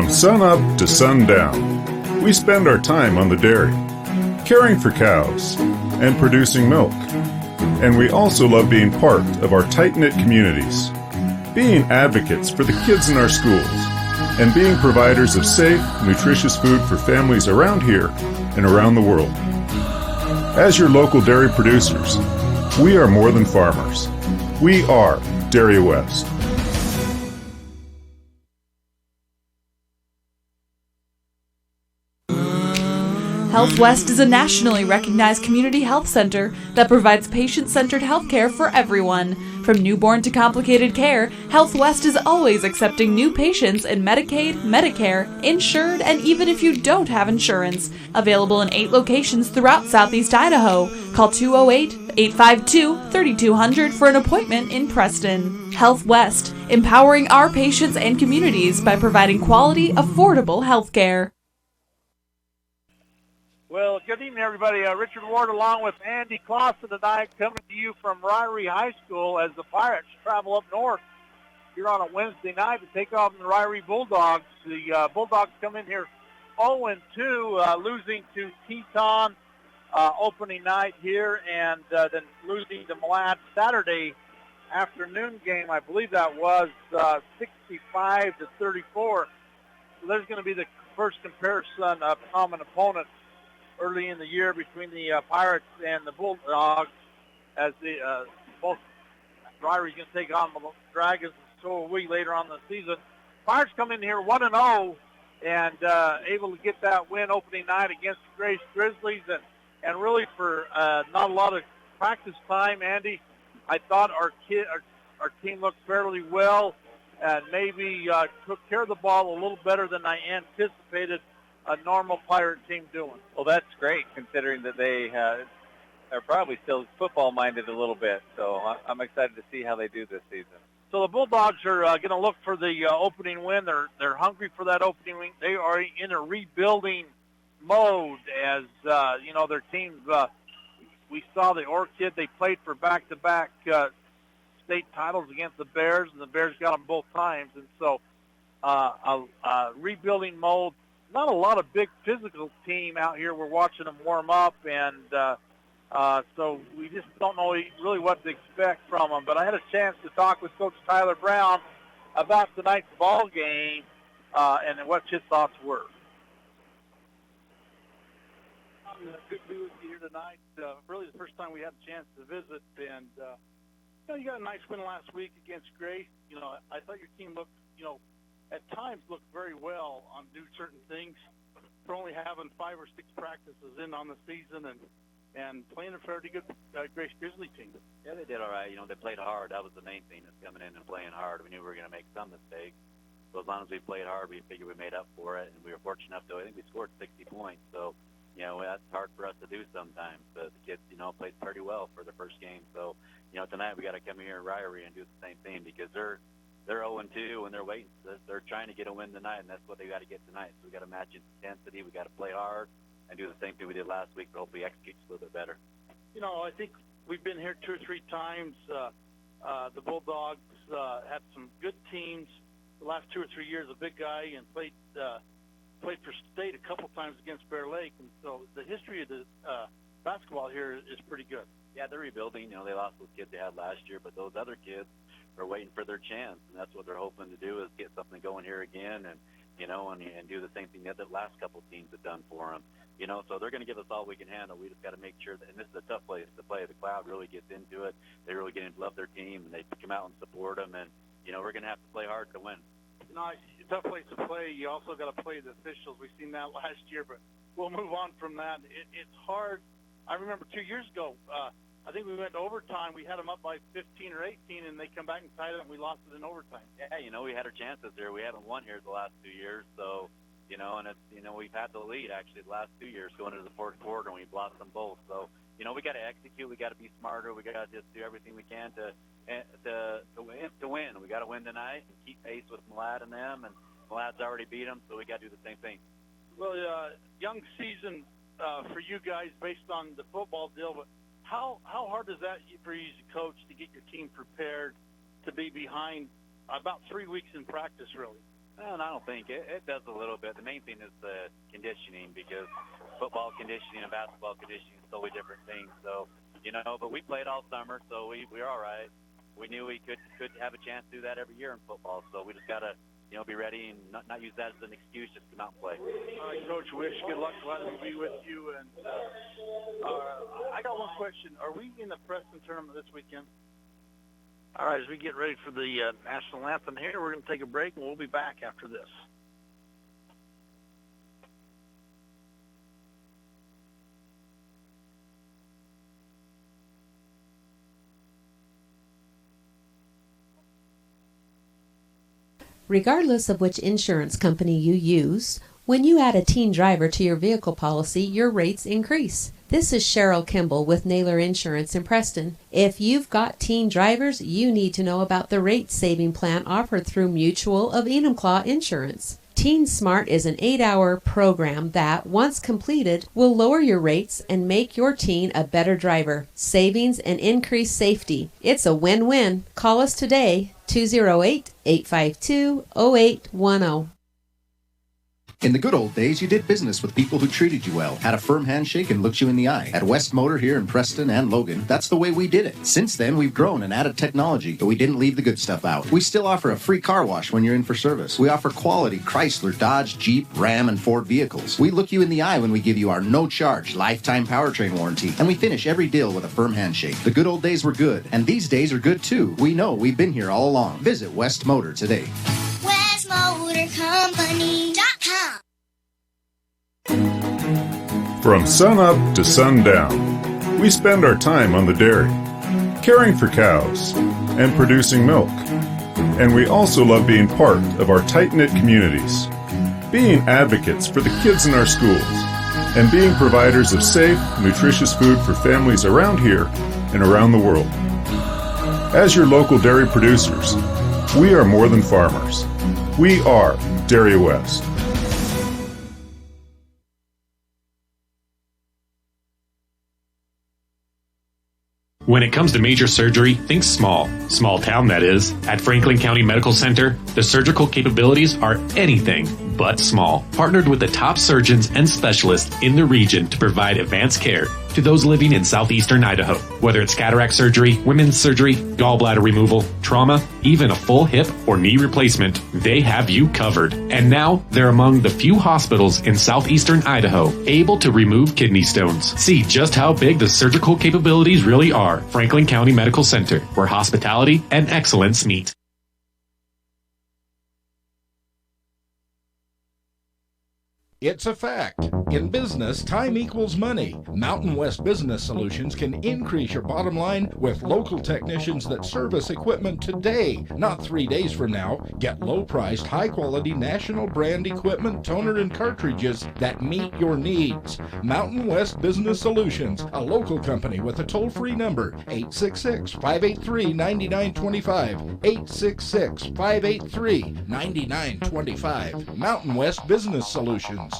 From sunup to sundown, we spend our time on the dairy, caring for cows and producing milk. And we also love being part of our tight-knit communities, being advocates for the kids in our schools, and being providers of safe, nutritious food for families around here and around the world. As your local dairy producers, we are more than farmers. We are Dairy West. Health West is a nationally recognized community health center that provides patient-centered health care for everyone. From newborn to complicated care, Health West is always accepting new patients in Medicaid, Medicare, insured, and even if you don't have insurance. Available in 8 locations throughout Southeast Idaho. Call 208-852-3200 for an appointment in Preston. Health West, empowering our patients and communities by providing quality, affordable health care. Well, good evening, everybody. Richard Ward along with Andy Clausen tonight coming to you from Ririe High School as the Pirates travel up north here on a Wednesday night to take on the Ririe Bulldogs. The Bulldogs come in here 0-2, losing to Teton opening night here and then losing to Malad Saturday afternoon game. I believe that was 65-34. So there's going to be the first comparison of common opponents early in the year between the Pirates and the Bulldogs, as the both Ririe's going to take on the Dragons, and so will we later on in the season. Pirates come in here 1-0 and able to get that win opening night against the Grace Grizzlies, and really for not a lot of practice time, Andy, I thought our team looked fairly well and maybe took care of the ball a little better than I anticipated a normal Pirate team doing. Well, that's great considering that they are probably still football-minded a little bit. So I'm excited to see how they do this season. So the Bulldogs are going to look for the opening win. They're hungry for that opening win. They are in a rebuilding mode as, their teams. We saw the Orchid. They played for back-to-back state titles against the Bears, and the Bears got them both times. And so rebuilding mode. Not a lot of big physical team out here. We're watching them warm up, and so we just don't know really what to expect from them. But I had a chance to talk with Coach Tyler Brown about tonight's ball game and what his thoughts were. Good to be with you here tonight. Really the first time we had a chance to visit, and you got a nice win last week against Grace. I thought your team looked, at times looked very well on do certain things for only having 5 or 6 practices in on the season and playing a fairly good Grace Grizzly team. Yeah, they did all right. They played hard. That was the main thing, is coming in and playing hard. We knew we were going to make some mistakes. So as long as we played hard, we figured we made up for it, and we were fortunate enough to, I think we scored 60 points. So, that's hard for us to do sometimes. But the kids, played pretty well for their first game. So, tonight we got to come here in Ririe and do the same thing because they're 0-2 and they're waiting. They're trying to get a win tonight, and that's what they got to get tonight. So we got to match intensity. We got to play hard and do the same thing we did last week, but hopefully execute a little bit better. I think we've been here 2 or 3 times. The Bulldogs had some good teams the last 2 or 3 years. A big guy and played for state a couple times against Bear Lake, and so the history of the basketball here is pretty good. Yeah, they're rebuilding. They lost those kids they had last year, but those other kids are waiting for their chance, and that's what they're hoping to do, is get something going here again and do the same thing that the last couple teams have done for them. So they're going to give us all we can handle. We just got to make sure that, and this is a tough place to play. The crowd really gets into it. They really get into love their team, and they come out and support them, and, we're going to have to play hard to win. It's a tough place to play. You also got to play the officials. We've seen that last year, but we'll move on from that. It's hard. I remember 2 years ago, I think we went to overtime. We had them up by 15 or 18, and they come back and tied it, and we lost it in overtime. Yeah, we had our chances there. We haven't won here the last 2 years, so, and it's, we've had the lead actually the last 2 years going into the fourth quarter, and we've lost them both. So, we got to execute. We got to be smarter. We got to just do everything we can to win. We got to win tonight and keep pace with Malad and them, and Malad's already beat them, so we got to do the same thing. Well, young season for you guys based on the football deal, but how hard is that for you as a coach to get your team prepared to be behind about 3 weeks in practice, really? Well, I don't think it does a little bit. The main thing is the conditioning, because football conditioning and basketball conditioning is totally different things. So, but we played all summer, so we're all right. We knew we could have a chance to do that every year in football. So we just got to, be ready and not use that as an excuse, just come out and play. Coach Wish, good luck. Glad to be with you. And I got one question. Are we in the Preston tournament this weekend? All right, as we get ready for the national anthem here, we're going to take a break, and we'll be back after this. Regardless of which insurance company you use, when you add a teen driver to your vehicle policy, your rates increase. This is Cheryl Kimball with Naylor Insurance in Preston. If you've got teen drivers, you need to know about the rate-saving plan offered through Mutual of Enumclaw Insurance. Teen Smart is an 8-hour program that, once completed, will lower your rates and make your teen a better driver. Savings and increased safety. It's a win-win. Call us today, 208-852-0810. In the good old days, you did business with people who treated you well, had a firm handshake, and looked you in the eye. At West Motor here in Preston and Logan, that's the way we did it. Since then, we've grown and added technology, but we didn't leave the good stuff out. We still offer a free car wash when you're in for service. We offer quality Chrysler, Dodge, Jeep, Ram, and Ford vehicles. We look you in the eye when we give you our no-charge lifetime powertrain warranty, and we finish every deal with a firm handshake. The good old days were good, and these days are good too. We know we've been here all along. Visit West Motor today. WestMotorCompany.com. From sunup to sundown, we spend our time on the dairy, caring for cows and producing milk. And we also love being part of our tight-knit communities, being advocates for the kids in our schools, and being providers of safe, nutritious food for families around here and around the world. As your local dairy producers, we are more than farmers. We are Dairy West. When it comes to major surgery, think small. Small town, that is. At Franklin County Medical Center, the surgical capabilities are anything but small. Partnered with the top surgeons and specialists in the region to provide advanced care to those living in southeastern Idaho. Whether it's cataract surgery, women's surgery, gallbladder removal, trauma, even a full hip or knee replacement, they have you covered. And now, they're among the few hospitals in southeastern Idaho able to remove kidney stones. See just how big the surgical capabilities really are. Franklin County Medical Center, where hospitality and excellence meet. It's a fact. In business, time equals money. Mountain West Business Solutions can increase your bottom line with local technicians that service equipment today, not 3 days from now. Get low-priced, high-quality national brand equipment, toner, and cartridges that meet your needs. Mountain West Business Solutions, a local company with a toll-free number, 866-583-9925, 866-583-9925. Mountain West Business Solutions.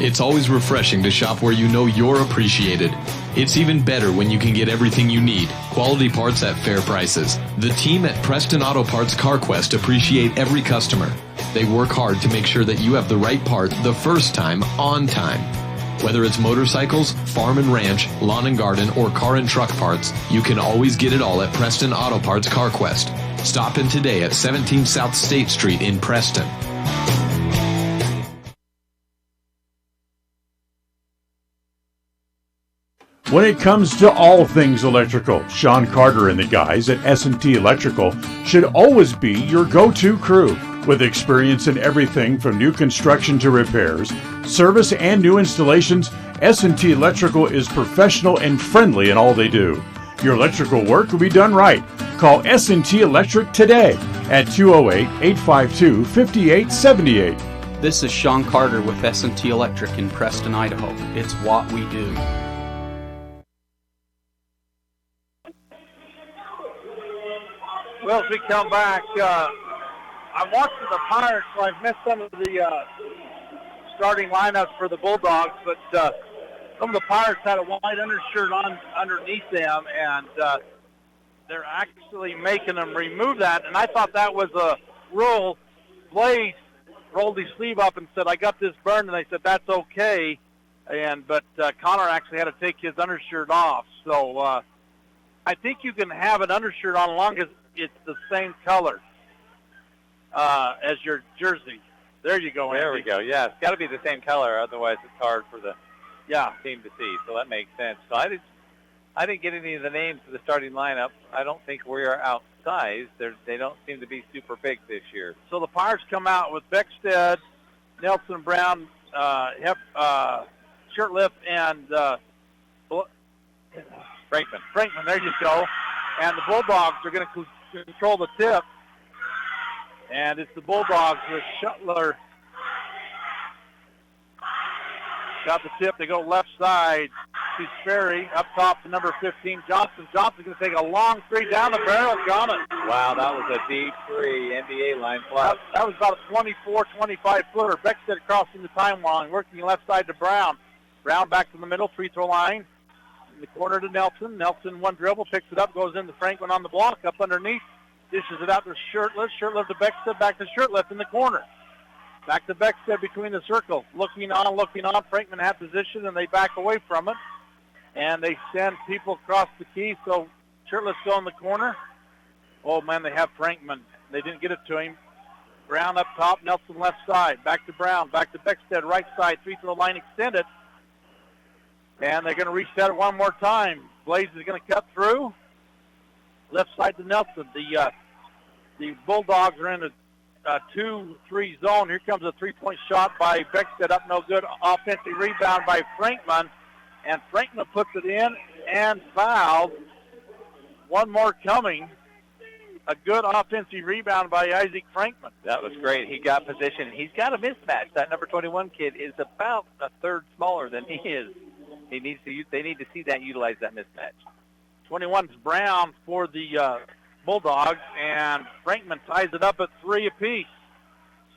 It's always refreshing to shop where you know you're appreciated. It's even better when you can get everything you need. Quality parts at fair prices. The team at Preston Auto Parts CarQuest appreciate every customer. They work hard to make sure that you have the right part the first time, on time. Whether it's motorcycles, farm and ranch, lawn and garden, or car and truck parts, you can always get it all at Preston Auto Parts CarQuest. Stop in today at 17 South State Street in Preston. When it comes to all things electrical, Sean Carter and the guys at S&T Electrical should always be your go-to crew. With experience in everything from new construction to repairs, service, and new installations, S&T Electrical is professional and friendly in all they do. Your electrical work will be done right. Call S&T Electric today at 208-852-5878. This is Sean Carter with S&T Electric in Preston, Idaho. It's what we do. Well, as we come back, I'm watching the Pirates, so I've missed some of the starting lineups for the Bulldogs, but some of the Pirates had a white undershirt on underneath them, and they're actually making them remove that, and I thought that was a rule. Blaze rolled his sleeve up and said, "I got this burned," and they said, "That's okay." But Connor actually had to take his undershirt off. So I think you can have an undershirt on as long as it's the same color as your jersey. There you go, Andy. There we go. Yeah, it's got to be the same color, otherwise it's hard for the team to see. So that makes sense. So I didn't get any of the names for the starting lineup. I don't think we are outsized. They don't seem to be super big this year. So the Pirates come out with Beckstead, Nelson Brown, Shirtlift, and Frankman. Frankman, there you go. And the Bulldogs are going to control the tip. And it's the Bulldogs with Shuttler. Got the tip. They go left side to Sperry. Up top to number 15, Johnson. Johnson's going to take a long three down the barrel. Got it. Wow, that was a deep three, NBA line plus. That was about a 24, 25-footer. Beckstead crossing the timeline, working left side to Brown. Brown back to the middle, free throw line. In the corner to Nelson. Nelson, one dribble, picks it up, goes into Franklin on the block, up underneath. Dishes it out to Shirtlift. Shirtlift to Beckstead, back to Shirtlift in the corner. Back to Beckstead between the circles. Looking on. Frankman had position, and they back away from it. And they send people across the key, so Shirtlift's still in the corner. Oh, man, they have Frankman. They didn't get it to him. Brown up top, Nelson left side. Back to Brown, back to Beckstead, right side. Free-throw line extended. And they're going to reset it one more time. Blaze is going to cut through. Left side to Nelson. The Bulldogs are in a 2-3 zone. Here comes a three-point shot by Beckstead, up no good. Offensive rebound by Frankman. And Frankman puts it in and fouled. One more coming. A good offensive rebound by Isaac Frankman. That was great. He got position. He's got a mismatch. That number 21 kid is about a third smaller than he is. They need to see that, utilize that mismatch. 21's Brown for the Bulldogs, and Frankman ties it up at 3 apiece.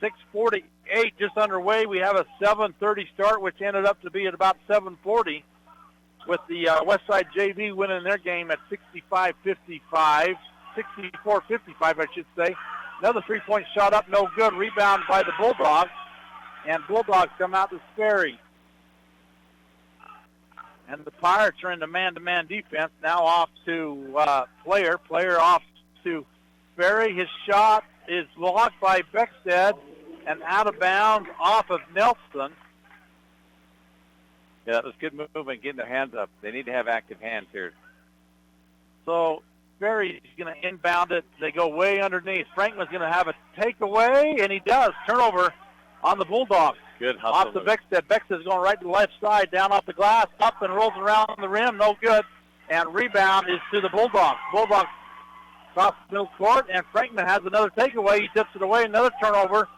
6:48 just underway. We have a 7:30 start, which ended up to be at about 7:40, with the Westside JV winning their game at 64-55, I should say. Another three-point shot up, no good. Rebound by the Bulldogs, and Bulldogs come out to Sperry. And the Pirates are in the man-to-man defense. Now off to Player. Player off to Sperry. His shot is blocked by Beckstead and out of bounds off of Nelson. Yeah, that was good movement, getting their hands up. They need to have active hands here. So Sperry's going to inbound it. They go way underneath. Franklin's going to have a takeaway, and he does. Turnover on the Bulldogs. Good hustle. Off to Beckstead. Beckstead's going right to the left side, down off the glass, up and rolls around the rim. No good. And rebound is to the Bulldogs. Bulldogs across the middle court, and Frankman has another takeaway. He tips it away. Another turnover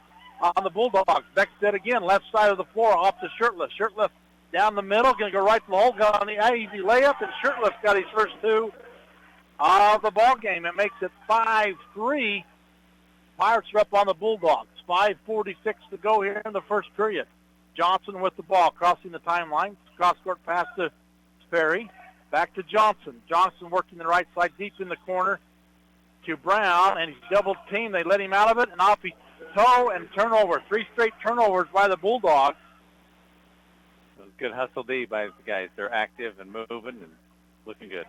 on the Bulldogs. Beckstead again, left side of the floor, off to Shirtlift. Shirtlift down the middle, going to go right to the hole. Got on the easy layup, and Shirtlift got his first two of the ball game. It makes it 5-3. Pirates are up on the Bulldogs. 5:46 to go here in the first period. Johnson with the ball, crossing the timeline. Cross-court pass to Sperry. Back to Johnson. Johnson working the right side, deep in the corner to Brown, and he's double-teamed. They let him out of it, and off his toe and turnover. 3 straight turnovers by the Bulldogs. Good hustle D by the guys. They're active and moving and looking good.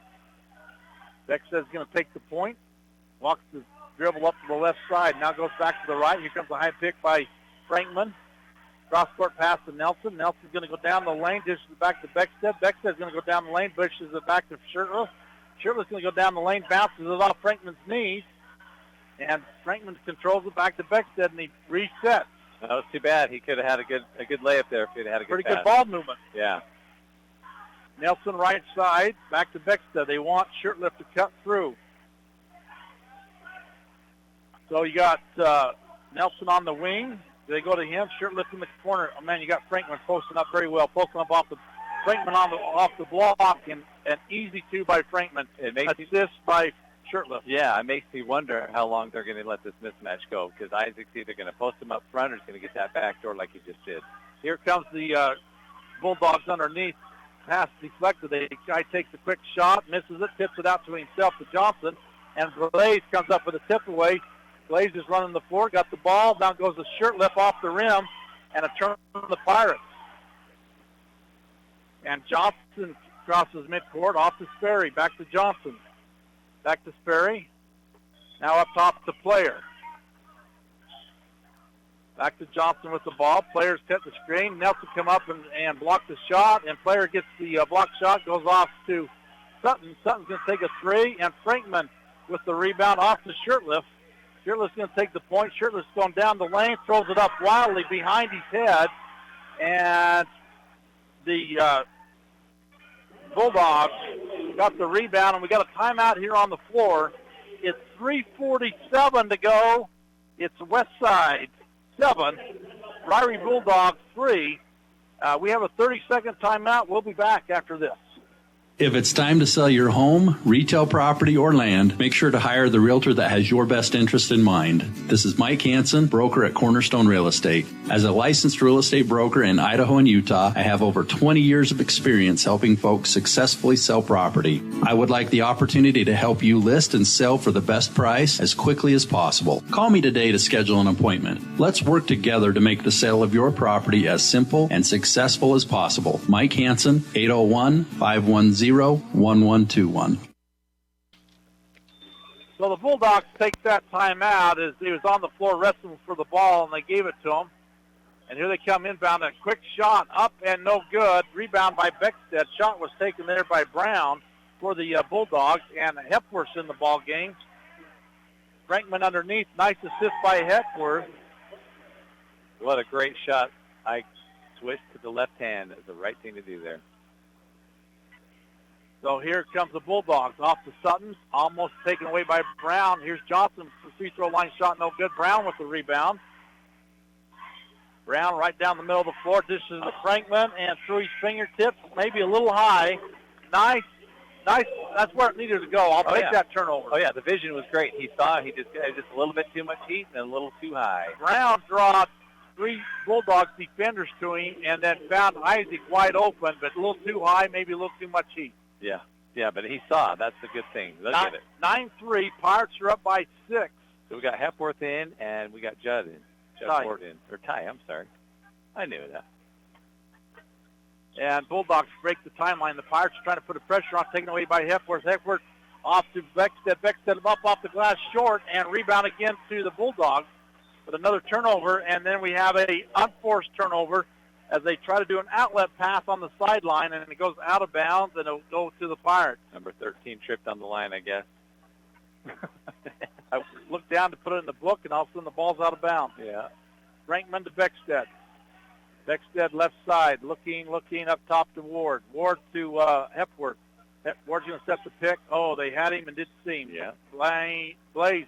Beckstead's going to take the point. Walks the dribble up to the left side. Now goes back to the right. Here comes a high pick by Frankman. Cross-court pass to Nelson. Nelson's going to go down the lane. Dishes it back to Beckstead. Beckstead's going to go down the lane. Pushes it back to Shirtliff. Shirtliff's going to go down the lane. Bounces it off Frankman's knees. And Frankman controls it back to Beckstead, and he resets. That was too bad. He could have had a good layup there if he'd had a good Pretty good ball movement. Yeah. Nelson right side. Back to Beckstead. They want Shirtliff to cut through. So you got Nelson on the wing. They go to him. Shirtlift in the corner. Oh, man, you got Frankman posting up very well. Posting up off the Frankman off the block, and an easy two by Frankman. It makes assist by Shirtliff. Yeah, it makes me wonder how long they're going to let this mismatch go, because Isaac's either going to post him up front or he's going to get that back door like he just did. Here comes the Bulldogs underneath. Pass deflected. The guy takes a quick shot, misses it, tips it out to himself to Johnson. and Blaze comes up with a tip away. Blaze is running the floor, got the ball, down goes the shirt lift off the rim, and a turn from the Pirates. And Johnson crosses midcourt, off to Sperry, back to Johnson. Back to Sperry. Now up top to Player. Back to Johnson with the ball. Players hit the screen. Nelson come up and block the shot, and Player gets the block shot, goes off to Sutton. Sutton's going to take a three, and Frankman with the rebound off the Shirtliff. Shirtliff's going to take the point. Shirtliff's going down the lane, throws it up wildly behind his head, and the Bulldogs got the rebound, and we got a timeout here on the floor. It's 3:47 to go. It's West Side 7, Ririe Bulldogs 3. We have a 30-second timeout. We'll be back after this. If it's time to sell your home, retail property, or land, make sure to hire the realtor that has your best interest in mind. This is Mike Hansen, broker at Cornerstone Real Estate. As a licensed real estate broker in Idaho and Utah, I have over 20 years of experience helping folks successfully sell property. I would like the opportunity to help you list and sell for the best price as quickly as possible. Call me today to schedule an appointment. Let's work together to make the sale of your property as simple and successful as possible. Mike Hansen, 801-510-1121. So the Bulldogs take that timeout as he was on the floor wrestling for the ball, and they gave it to him. And here they come inbound. A quick shot up and no good. Rebound by Beckstead. Shot was taken there by Brown for the Bulldogs, and Hepworth's in the ball game. Frankman underneath. Nice assist by Hepworth. What a great shot. I switched to the left hand. It was the right thing to do there. So here comes the Bulldogs off to Sutton. Almost taken away by Brown. Here's Johnson. Free throw line shot no good. Brown with the rebound. Brown right down the middle of the floor. Dishes to Frankman and through his fingertips. Maybe a little high. Nice. That's where it needed to go. I'll take that turnover. Oh, yeah, the vision was great. He saw he just had just a little bit too much heat and a little too high. Brown brought 3 Bulldogs defenders to him and then found Isaac wide open, but a little too high, maybe a little too much heat. Yeah, but he saw. That's the good thing. Look at it. 9-3. Pirates are up by 6. So we got Hepworth in, and we got Judd in. Judd Ford in. Or Ty, I'm sorry. I knew that. And Bulldogs break the timeline. The Pirates are trying to put a pressure on, taken away by Hepworth. Hepworth off to Beckstead. Beckstead up off the glass short, and rebound again to the Bulldogs with another turnover. And then we have a unforced turnover as they try to do an outlet pass on the sideline, and it goes out of bounds, and it'll go to the Pirates. Number 13 tripped on the line, I guess. I looked down to put it in the book, and all of a sudden the ball's out of bounds. Yeah. Frankman to Beckstead. Beckstead left side, looking up top to Ward. Ward to Hepworth. Ward's going to set the pick. Oh, they had him and didn't see him. Yeah. Blaze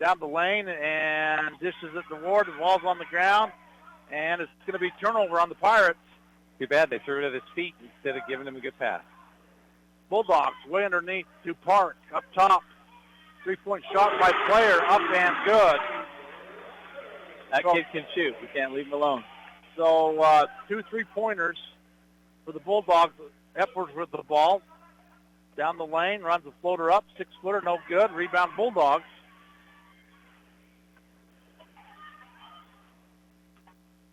down the lane and dishes it to Ward. The ball's on the ground. And it's going to be turnover on the Pirates. Too bad they threw it at his feet instead of giving him a good pass. Bulldogs way underneath to Park. Up top. 3-point shot by Player. Up and good. That kid can shoot. We can't leave him alone. So 2 3-pointers for the Bulldogs. Hepworth with the ball. Down the lane. Runs a floater up. 6-footer. No good. Rebound Bulldogs.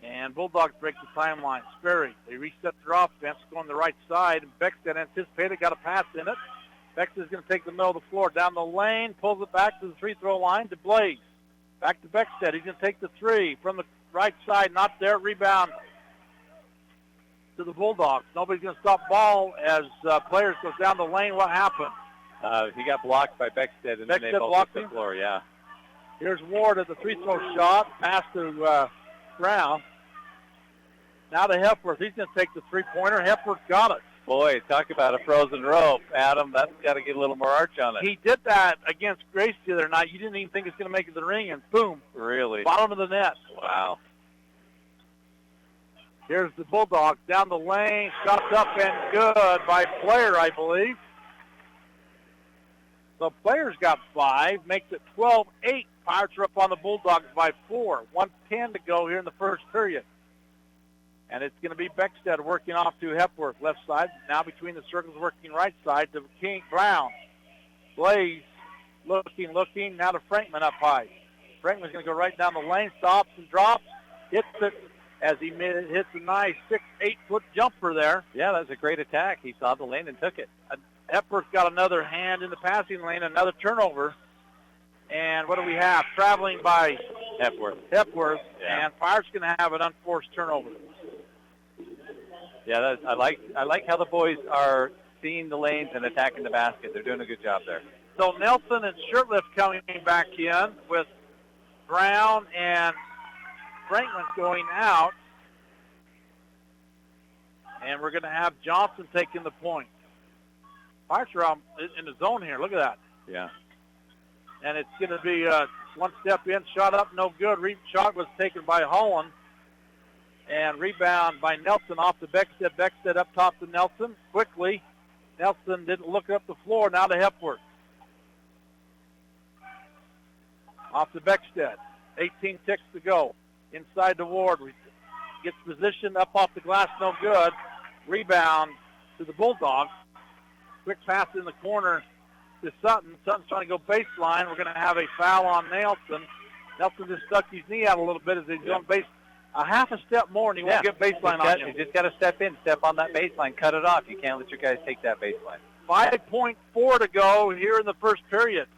And Bulldogs break the timeline. Sperry, they reset their offense, going the right side. And Beckstead anticipated, got a pass in it. Beckstead's going to take the middle of the floor. Down the lane, pulls it back to the free-throw line to Blaze. Back to Beckstead. He's going to take the 3 from the right side. Not there. Rebound to the Bulldogs. Nobody's going to stop ball as Players goes down the lane. What happened? He got blocked by Beckstead, and then they both hit the floor, yeah. Here's Ward at the free-throw shot. Pass to Brown. Now to Hepworth. He's going to take the 3-pointer. Hepworth got it. Boy, talk about a frozen rope, Adam. That's got to get a little more arch on it. He did that against Grace the other night. You didn't even think it was going to make it to the ring, and boom. Really? Bottom of the net. Wow. Here's the Bulldogs down the lane. Shots up and good by Player, I believe. So Player's got 5. Makes it 12-8. Pirates are up on the Bulldogs by 4. 1:10 to go here in the first period. And it's going to be Beckstead working off to Hepworth, left side. Now between the circles, working right side to King Brown. Blaze looking. Now to Frankman up high. Frankman's going to go right down the lane, stops and drops, hits it as he hits a nice 6-8-foot jumper there. Yeah, that was a great attack. He saw the lane and took it. Hepworth's got another hand in the passing lane, another turnover. And what do we have? Traveling by Hepworth. Yeah. And Fire's going to have an unforced turnover. Yeah, I like how the boys are seeing the lanes and attacking the basket. They're doing a good job there. So Nelson and Shirtlift coming back in with Brown and Franklin going out. And we're going to have Johnson taking the point. Pirates are in the zone here. Look at that. Yeah. And it's going to be one step in, shot up, no good. Shot was taken by Holland. And rebound by Nelson off to Beckstead. Beckstead up top to Nelson. Quickly. Nelson didn't look up the floor. Now to Hepworth. Off to Beckstead. 18 ticks to go. Inside to Ward. Gets positioned up off the glass. No good. Rebound to the Bulldogs. Quick pass in the corner to Sutton. Sutton's trying to go baseline. We're going to have a foul on Nelson. Nelson just stuck his knee out a little bit as he's going base. A half a step more, and he won't get baseline on you. You just got to step on that baseline, cut it off. You can't let your guys take that baseline. 5.4 to go here in the first period.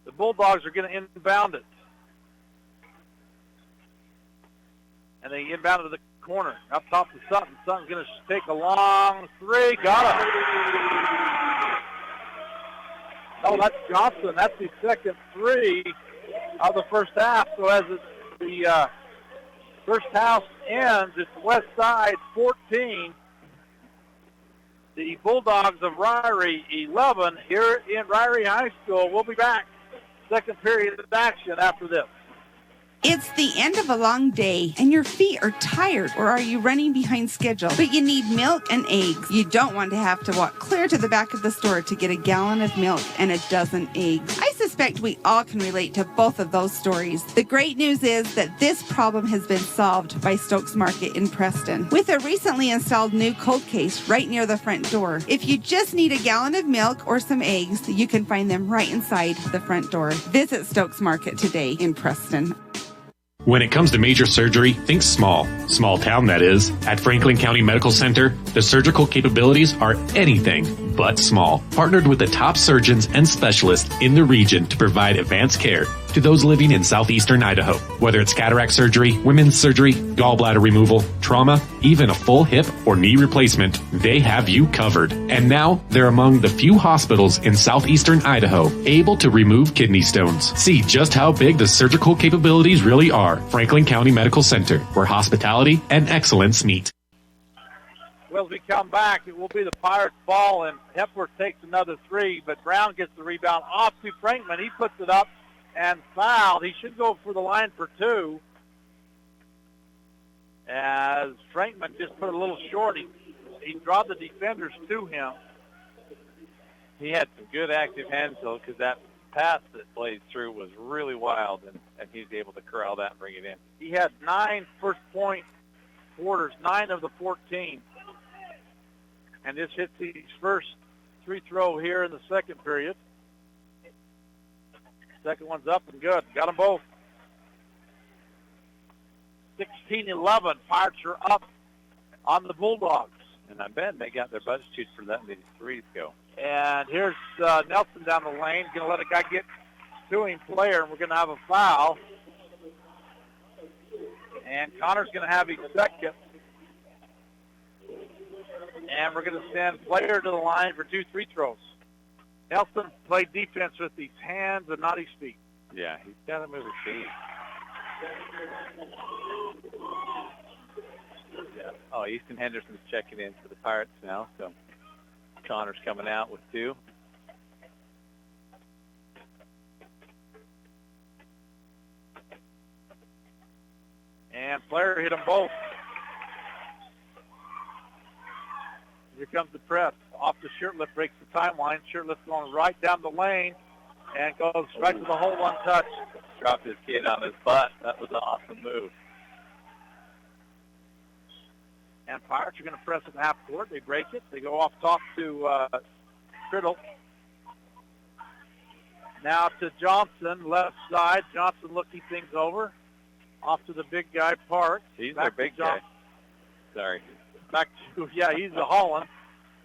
The Bulldogs are going to inbound it. And they inbound to the corner, up top to Sutton. Sutton's going to take a long three. Got it. Oh, that's Johnson. That's his second three of the first half. So as the first half ends, it's West Side 14. The Bulldogs of Ririe 11 here in Ririe High School. We'll be back. Second period of action after this. It's the end of a long day, and your feet are tired, or are you running behind schedule? But you need milk and eggs. You don't want to have to walk clear to the back of the store to get a gallon of milk and a dozen eggs. I suspect we all can relate to both of those stories. The great news is that this problem has been solved by Stokes Market in Preston, with a recently installed new cold case right near the front door. If you just need a gallon of milk or some eggs, you can find them right inside the front door. Visit Stokes Market today in Preston. When it comes to major surgery, think small. Small town, that is. At Franklin County Medical Center, the surgical capabilities are anything but small. Partnered with the top surgeons and specialists in the region to provide advanced care to those living in southeastern Idaho. Whether it's cataract surgery, women's surgery, gallbladder removal, trauma, even a full hip or knee replacement, they have you covered. And now, they're among the few hospitals in southeastern Idaho able to remove kidney stones. See just how big the surgical capabilities really are. Franklin County Medical Center, where hospitality and excellence meet. Well, as we come back, it will be the Pirates' ball, and Hepworth takes another three, but Brown gets the rebound off to Frankman. He puts it up and fouled. He should go for the line for two, as Frankman just put a little short. He brought the defenders to him. He had some good active hands, though, because that pass that played through was really wild, and he was able to corral that and bring it in. He had 9 first-point quarters, 9 of the 14. And this hits his first free throw here in the second period. Second one's up and good. Got them both. 16-11. Pirates are up on the Bulldogs. And I bet they got their butts chewed for letting these threes go. And here's Nelson down the lane. Going to let a guy get to him, player, and we're going to have a foul. And Connor's going to have his second. And we're going to send player to the line for 2 free throws. Nelson played defense with his hands and not his feet. Yeah, he's got to move his feet. Yeah. Oh, Easton Henderson's checking in for the Pirates now, so Connor's coming out with 2. And player hit them both. Here comes the press. Off the Shirtlift, breaks the timeline. Shirtlift going right down the lane and goes right to the hole untouched. Dropped his kid on his butt. That was an awesome move. And Pirates are going to press at half court. They break it. They go off top to Criddle. Now to Johnson, left side. Johnson looking things over. Off to the big guy, Park. He's their big guy. Sorry. Back to, he's the Holland.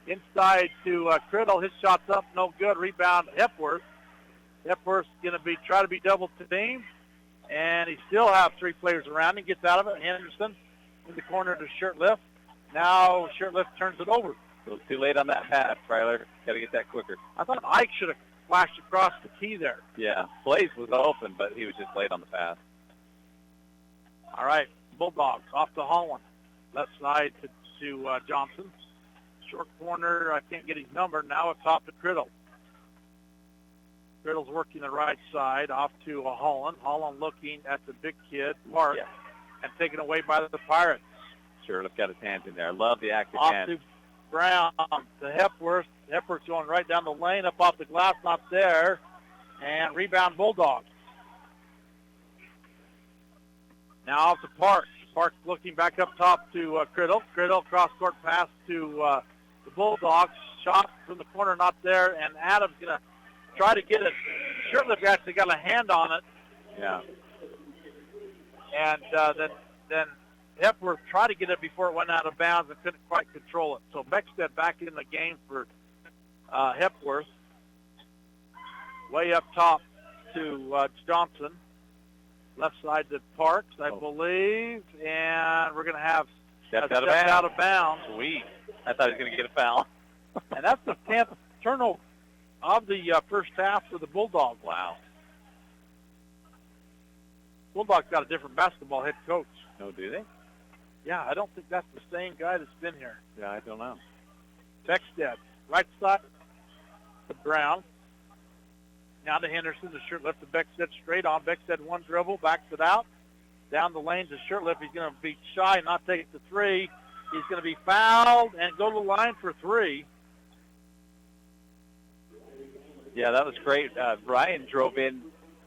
Inside to Criddle. His shot's up, no good. Rebound, Hepworth. Hepworth's going to try to be double teamed, and he still have 3 players around him. Gets out of it. Henderson in the corner to Shirtlift. Now Shirtlift turns it over. So it's too late on that pass, Freiler. Got to get that quicker. I thought Ike should have flashed across the key there. Yeah, Blaze was open, but he was just late on the pass. All right, Bulldogs off to Holland. Left side to Johnson. Short corner, I can't get his number. Now it's off to Criddle. Criddle's working the right side, off to Holland. Holland looking at the big kid, Park, and taken away by the Pirates. Sure, let's got his hands in there. I love the active Off hand. to Brown, to Hepworth. Hepworth's going right down the lane, up off the glass, not there. And rebound Bulldogs. Now off to Park. Park looking back up top to Criddle. Criddle cross-court pass to the Bulldogs. Shot from the corner, not there. And Adams going to try to get it. Shirtliff actually got a hand on it. Yeah. And then Hepworth tried to get it before it went out of bounds and couldn't quite control it. So Beckstead back in the game for Hepworth. Way up top to Johnson. Left side to Parks, I believe. And we're going to have stepped out of bounds. Sweet. I thought he was going to get a foul. And that's the 10th turnover of the first half for the Bulldogs. Wow. Bulldogs got a different basketball head coach. No, do they? Yeah, I don't think that's the same guy that's been here. Yeah, I don't know. Beckstead, right side to Brown. Now to Henderson, the Shirtlift to Beckstead straight on. Beckstead one dribble, backs it out. Down the lane to Shirtlift. He's going to be shy, not take the 3. He's going to be fouled and go to the line for 3. Yeah, that was great. Ryan drove in,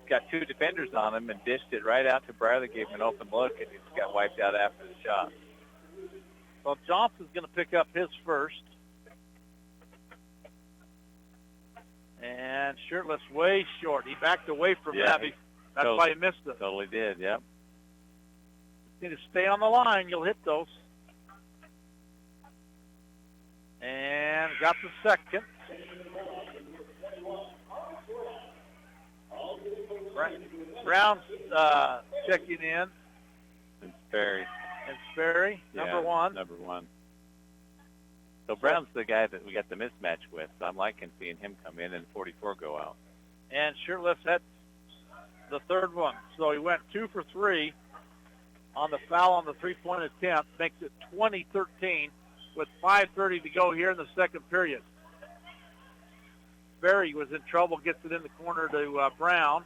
got 2 defenders on him, and dished it right out to Bradley, gave him an open look, and he just got wiped out after the shot. Well, Johnson's going to pick up his first. And Shirtlift's way short. He backed away from that. That's why he missed it. Totally did, yep. Need to stay on the line. You'll hit those. And got the second. Brown's checking in. And Sperry. Number 1. Number 1. So Brown's the guy that we got the mismatch with. So I'm liking seeing him come in and 44 go out. And Shirtliff had the third one. So he went 2 for 3 on the foul on the 3-point attempt. Makes it 20-13 with 5:30 to go here in the second period. Sperry was in trouble, gets it in the corner to Brown.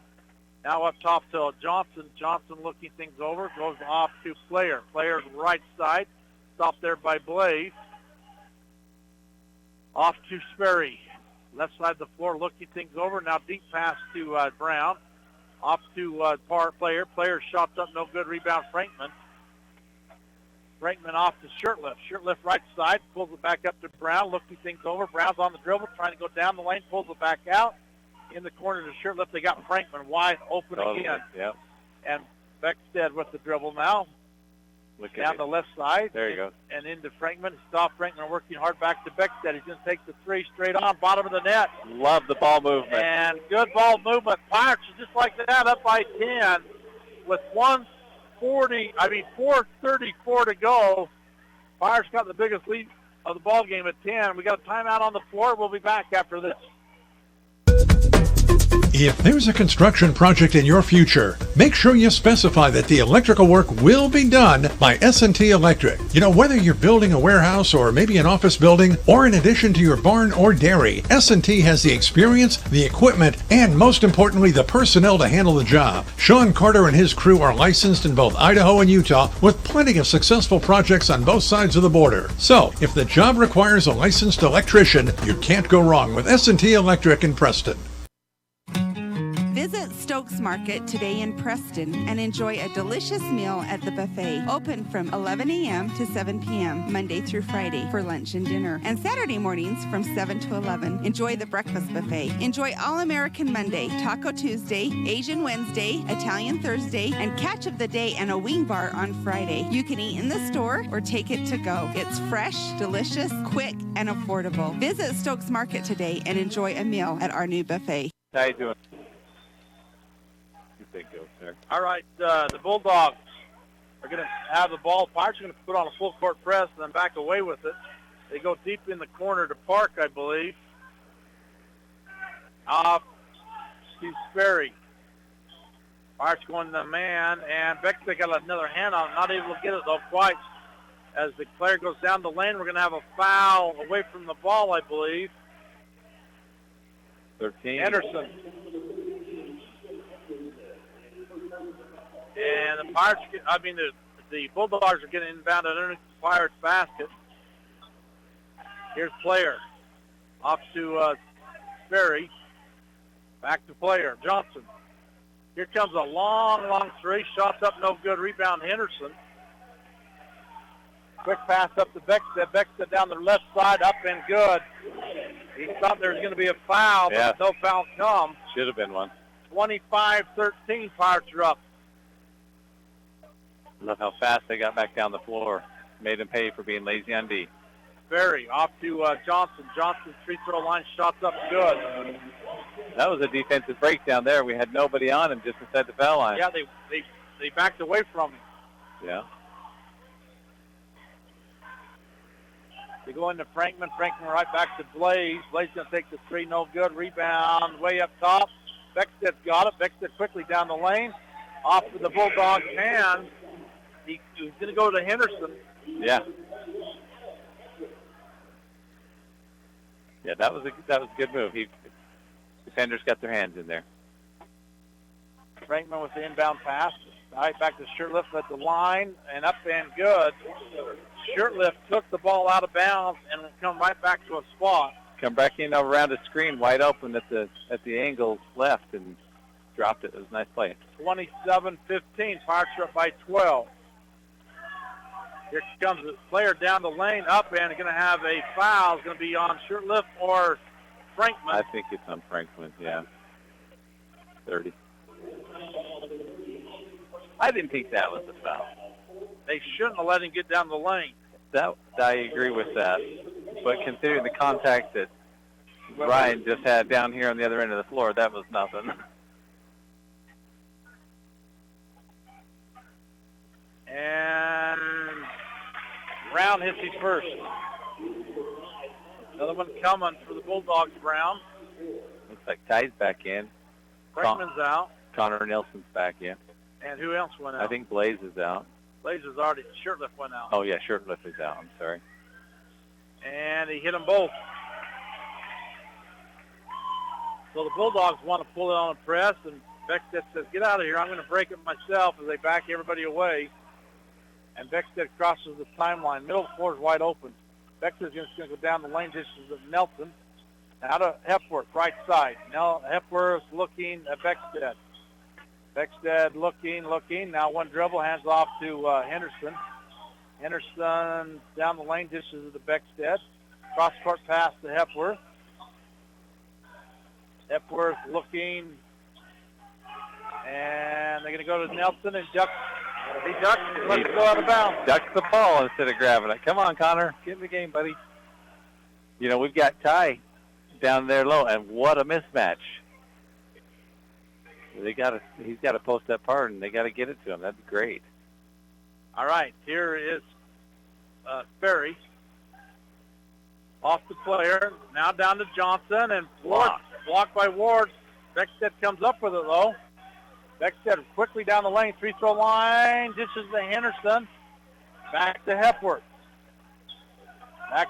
Now up top to Johnson. Johnson looking things over, goes off to Player. Player's right side, stopped there by Blaze. Off to Sperry. Left side of the floor, looking things over. Now deep pass to Brown. Off to Player. Player shots up, no good. Rebound Frankman. Frankman off to Shirtlift. Shirtlift right side, pulls it back up to Brown, looking things over. Brown's on the dribble, trying to go down the lane, pulls it back out. In the corner to Shirtlift, they got Frankman wide open again. Yep. And Beckstead with the dribble now. Down the left side. There you go. And into Frankman. Stop Frankman working hard back to Beckstead. He's going to take the 3 straight on, bottom of the net. Love the ball movement. And good ball movement. Pirates just like that, up by 10 with 4:34 to go. Pirates got the biggest lead of the ball game at 10. We got a timeout on the floor. We'll be back after this. If there's a construction project in your future, make sure you specify that the electrical work will be done by S&T Electric. You know, whether you're building a warehouse or maybe an office building or in addition to your barn or dairy, S&T has the experience, the equipment, and most importantly, the personnel to handle the job. Sean Carter and his crew are licensed in both Idaho and Utah with plenty of successful projects on both sides of the border. So, if the job requires a licensed electrician, you can't go wrong with S&T Electric in Preston. Visit Stokes Market today in Preston and enjoy a delicious meal at the buffet. Open from 11 a.m. to 7 p.m. Monday through Friday for lunch and dinner. And Saturday mornings from 7 to 11. Enjoy the breakfast buffet. Enjoy All-American Monday, Taco Tuesday, Asian Wednesday, Italian Thursday, and Catch of the Day and a wing bar on Friday. You can eat in the store or take it to go. It's fresh, delicious, quick, and affordable. Visit Stokes Market today and enjoy a meal at our new buffet. How you doing? You think goes there. All right, the Bulldogs are going to have the ball. Pirates are going to put on a full court press and then back away with it. They go deep in the corner to Park, I believe. Off Steve Sperry. Pirates going to the man, and Beckstead got another hand on it. Not able to get it, though, quite. As the player goes down the lane, we're going to have a foul away from the ball, I believe. 13. Anderson. And the Pirates, the Bulldogs are getting inbound underneath the Pirates basket. Here's player. Off to Sperry. Back to player. Johnson. Here comes a long three. Shots up, no good. Rebound, Henderson. Quick pass up to Beckstead. Beckstead down the left side, up and good. He thought there was going to be a foul, but no foul come. Should have been one. 25-13, Pirates are up. Love how fast they got back down the floor. Made him pay for being lazy on D. Berry off to Johnson. Johnson's free throw line, shots up good. That was a defensive breakdown there. We had nobody on him just inside the foul line. Yeah, they backed away from him. Yeah. They go into Frankman. Frankman right back to Blaze. Blaze going to take the three, no good. Rebound way up top. Beckstead's got it. Beckstead quickly down the lane. Off with the Bulldogs' hands. He's going to go to Henderson. Yeah. Yeah, that was a good move. Defenders got their hands in there. Frankman with the inbound pass. All right, back to Shirtliff at the line, and up and good. Shirtliff took the ball out of bounds and will come right back to a spot. Come back in around the screen, wide open at the angle left, and dropped it. It was a nice play. 27-15. Pirates are up by 12. Here comes the player down the lane, up, and going to have a foul. It's going to be on Shirtliff or Frankman. I think it's on Frankman, yeah. 30. I didn't think that was a foul. They shouldn't have let him get down the lane. I agree with that. But considering the contact that Ryan just had down here on the other end of the floor, that was nothing. And Brown hits his first. Another one coming for the Bulldogs, Brown. Looks like Ty's back in. Frankman's out. Connor Nelson's back in. And who else went out? I think Blaze is out. Blaze is already. Shirtliff went out. Oh, yeah, Shirtliff is out. I'm sorry. And he hit them both. So the Bulldogs want to pull it on a press, and Beckstead says, get out of here. I'm going to break it myself as they back everybody away. And Beckstead crosses the timeline. Middle floor is wide open. Beckstead's just going to go down the lane. This is Nelson. Out of Hepworth, right side. Now Hepworth looking at Beckstead. Beckstead looking. Now one dribble, hands off to Henderson. Henderson down the lane, dishes to Beckstead. Cross-court pass to Hepworth. Hepworth looking. And they're going to go to Nelson and duck. He ducks and lets it go out of bounds. Ducks the ball instead of grabbing it. Come on, Connor. Get in the game, buddy. You know, we've got Ty down there low, and what a mismatch. He's got to post that part, and they got to get it to him. That'd be great. All right, here is Sperry. Off the player. Now down to Johnson, and blocked by Ward. Beckstead comes up with it, though. Beckstead quickly down the lane, free throw line. Dishes to Henderson. Back to Hepworth.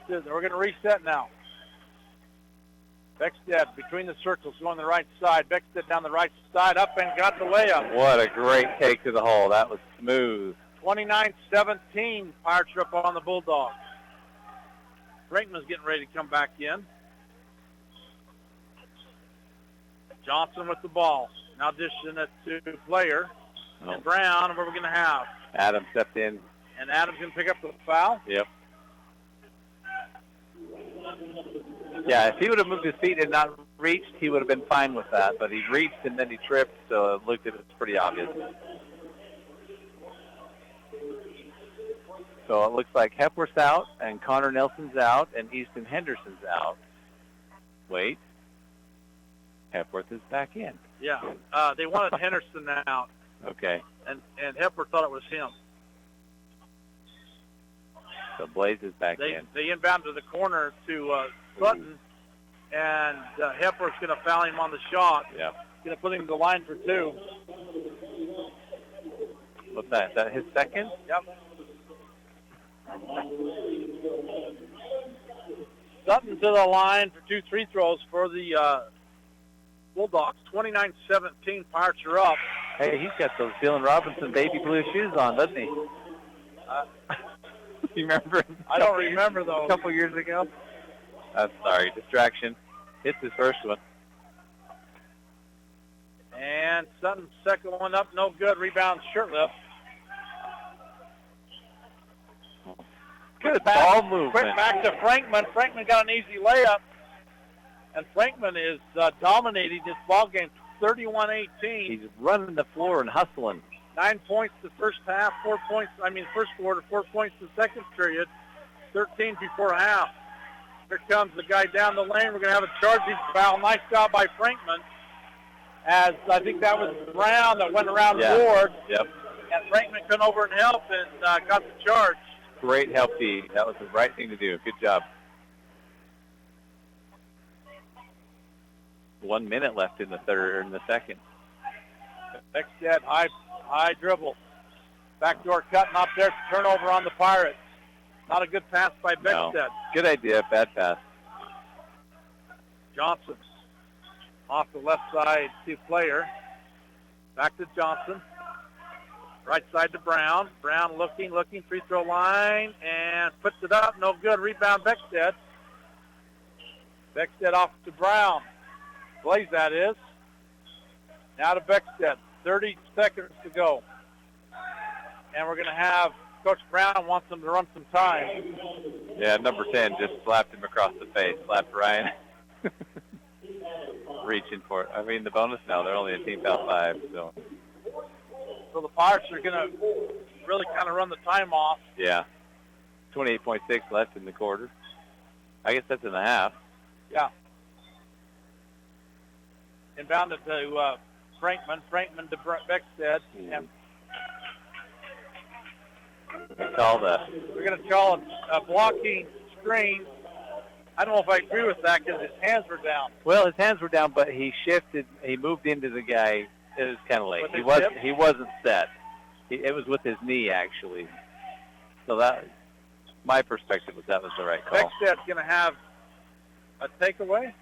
We're going to reset now. Beckstead between the circles, going the right side. Beckstead down the right side, up and got the layup. What a great take to the hole. That was smooth. 29-17, Pirates are up on the Bulldogs. Brinkman's getting ready to come back in. Johnson with the ball. Now dishing it to player. Oh. And Brown, what are we going to have? Adam stepped in. And Adam's going to pick up the foul? Yep. Yeah, if he would have moved his feet and not reached, he would have been fine with that. But he reached and then he tripped, so it looked, it's pretty obvious. So it looks like Hepworth's out, and Connor Nelson's out, and Easton Henderson's out. Wait. Hepworth is back in. Yeah. They wanted Henderson out. Okay. And Hepworth thought it was him. So Blaze is back in. They inbound to the corner to Sutton, and Hepworth's going to foul him on the shot. Yeah. Going to put him to the line for 2. What's that? Is that his second? Yep. Sutton to the line for 2 free throws for the Bulldogs. 29-17, Pirates are up. Hey, he's got those Dylan Robinson baby blue shoes on, doesn't he? You remember him? I don't remember those. A couple years ago? I'm sorry, distraction. Hits his first one. And Sutton's second one up, no good. Rebound, Shirtlift. Good ball movement. Quick back to Frankman. Frankman got an easy layup. And Frankman is dominating this ball game, 31-18. He's running the floor and hustling. 9 points the first half, first quarter, 4 points the second period, 13 before half. Here comes the guy down the lane. We're going to have a charging foul. Nice job by Frankman. As I think that was Brown that went around the board. Yep. And Frankman come over and help and got the charge. Great help, D. That was the right thing to do. Good job. 1 minute left in the second. Beckstead, high dribble. Backdoor cut, not there. Turnover on the Pirates. Not a good pass by Beckstead. No. Good idea, bad pass. Johnson off the left side to player. Back to Johnson. Right side to Brown. Brown looking, free throw line, and puts it up. No good. Rebound, Beckstead. Beckstead off to Brown. Blaze, that is. Now to Beckstead. 30 seconds to go. And we're going to have Coach Brown wants him to run some time. Yeah, number 10 just slapped him across the face. Slapped Ryan. Reaching for it. I mean, the bonus now, they're only a team foul 5, so. So the Pirates are going to really kind of run the time off. Yeah. 28.6 left in the quarter. I guess that's in the half. Yeah. Inbounded to Frankman. Frankman to Beckstead. And we're going to call a blocking screen. I don't know if I agree with that because his hands were down. Well, his hands were down, but he shifted. He moved into the guy. It was kind of late. He wasn't set. It was with his knee, actually. So that, my perspective was that was the right call. Beckstead's going to have a takeaway.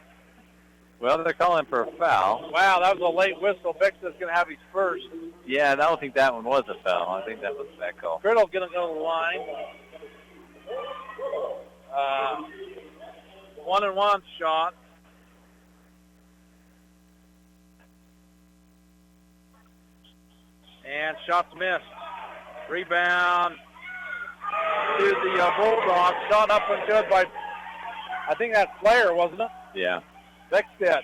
Well, they're calling for a foul. Wow, that was a late whistle. Beckstead's going to have his first. Yeah, I don't think that one was a foul. I think that was a bad call. Criddle's going to go to the line. 1-and-1 shot. And shots missed. Rebound to the Bulldogs. Shot up and good by, I think that's Flair, wasn't it? Yeah. Beckstead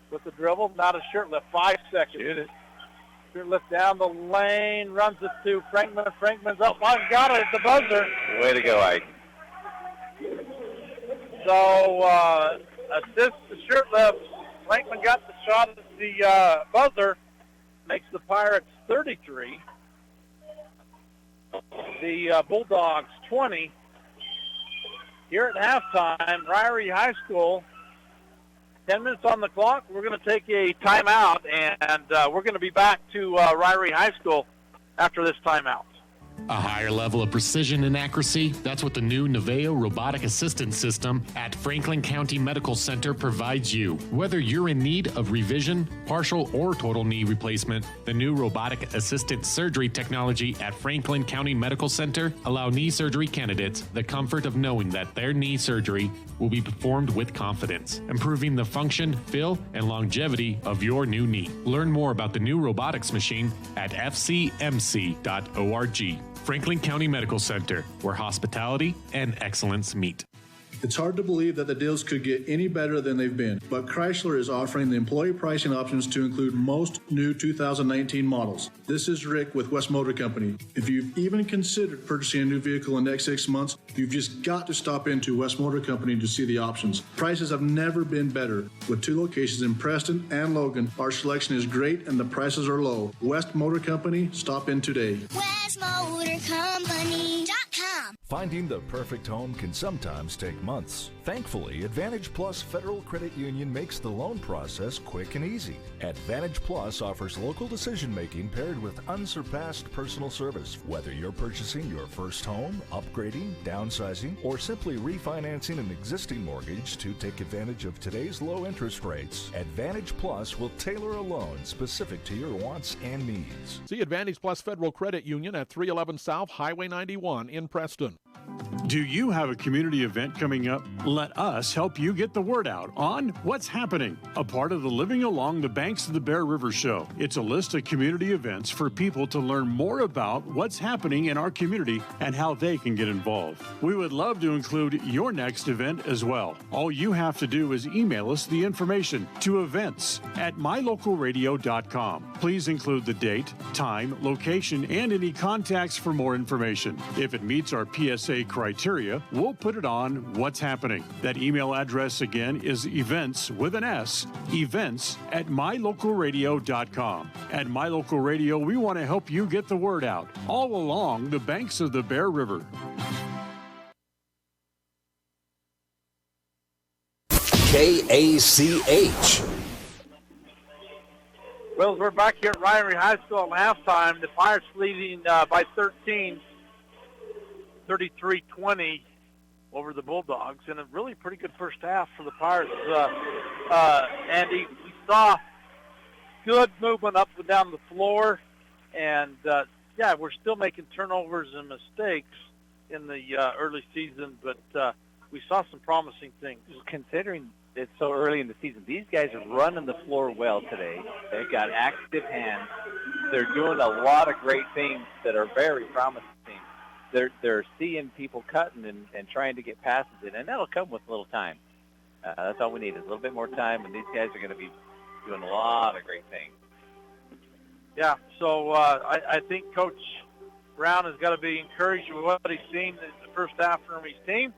with the dribble, not a Shirtlift. 5 seconds. Shoot it. Shirtlift down the lane, runs it to Frankman. Frankman's up, got it at the buzzer. Way to go, Ike. So assist to Shirtlift. Frankman got the shot at the buzzer. Makes the Pirates 33. The Bulldogs 20. Here at halftime, Ririe High School, 10 minutes on the clock. We're going to take a timeout, and we're going to be back to Ririe High School after this timeout. A higher level of precision and accuracy, that's what the new Naveo Robotic Assistance System at Franklin County Medical Center provides you. Whether you're in need of revision, partial or total knee replacement, the new robotic assisted surgery technology at Franklin County Medical Center allow knee surgery candidates the comfort of knowing that their knee surgery will be performed with confidence, improving the function, feel, and longevity of your new knee. Learn more about the new robotics machine at fcmc.org. Franklin County Medical Center, where hospitality and excellence meet. It's hard to believe that the deals could get any better than they've been, but Chrysler is offering the employee pricing options to include most new 2019 models. This is Rick with West Motor Company. If you've even considered purchasing a new vehicle in the next 6 months, you've just got to stop into West Motor Company to see the options. Prices have never been better. With 2 locations in Preston and Logan, our selection is great and the prices are low. West Motor Company, stop in today. WestMotorCompany.com. Finding the perfect home can sometimes take months. Thankfully, Advantage Plus Federal Credit Union makes the loan process quick and easy. Advantage Plus offers local decision-making paired with unsurpassed personal service. Whether you're purchasing your first home, upgrading, downsizing, or simply refinancing an existing mortgage to take advantage of today's low interest rates, Advantage Plus will tailor a loan specific to your wants and needs. See Advantage Plus Federal Credit Union at 311 South Highway 91 in Preston. Do you have a community event coming up? Let us help you get the word out on what's happening. A part of the Living Along the Banks of the Bear River show. It's a list of community events for people to learn more about what's happening in our community and how they can get involved. We would love to include your next event as well. All you have to do is email us the information to events@mylocalradio.com. Please include the date, time, location, and any contacts for more information. If it meets our PSA criteria, we'll put it on What's Happening. That email address again is events with an S, events@mylocalradio.com. At My Local Radio, we want to help you get the word out all along the banks of the Bear River. KACH. Well, we're back here at Ririe High School at halftime. The Pirates leading by 13, 33-20 over the Bulldogs, and a really pretty good first half for the Pirates. Andy, we saw good movement up and down the floor, and we're still making turnovers and mistakes in the early season, but we saw some promising things. Considering it's so early in the season, these guys are running the floor well today. They've got active hands. They're doing a lot of great things that are very promising. They're seeing people cutting and trying to get passes in, and that'll come with a little time. That's all we need is a little bit more time, and these guys are going to be doing a lot of great things. Yeah, so I think Coach Brown has got to be encouraged with what he's seen in the first half from his team.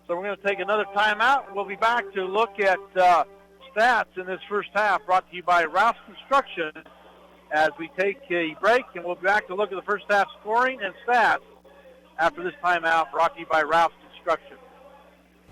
So we're going to take another timeout. We'll be back to look at stats in this first half, brought to you by Ralph's Construction, as we take a break, and we'll be back to look at the first half scoring and stats after this timeout, brought to you by Ralph's Construction.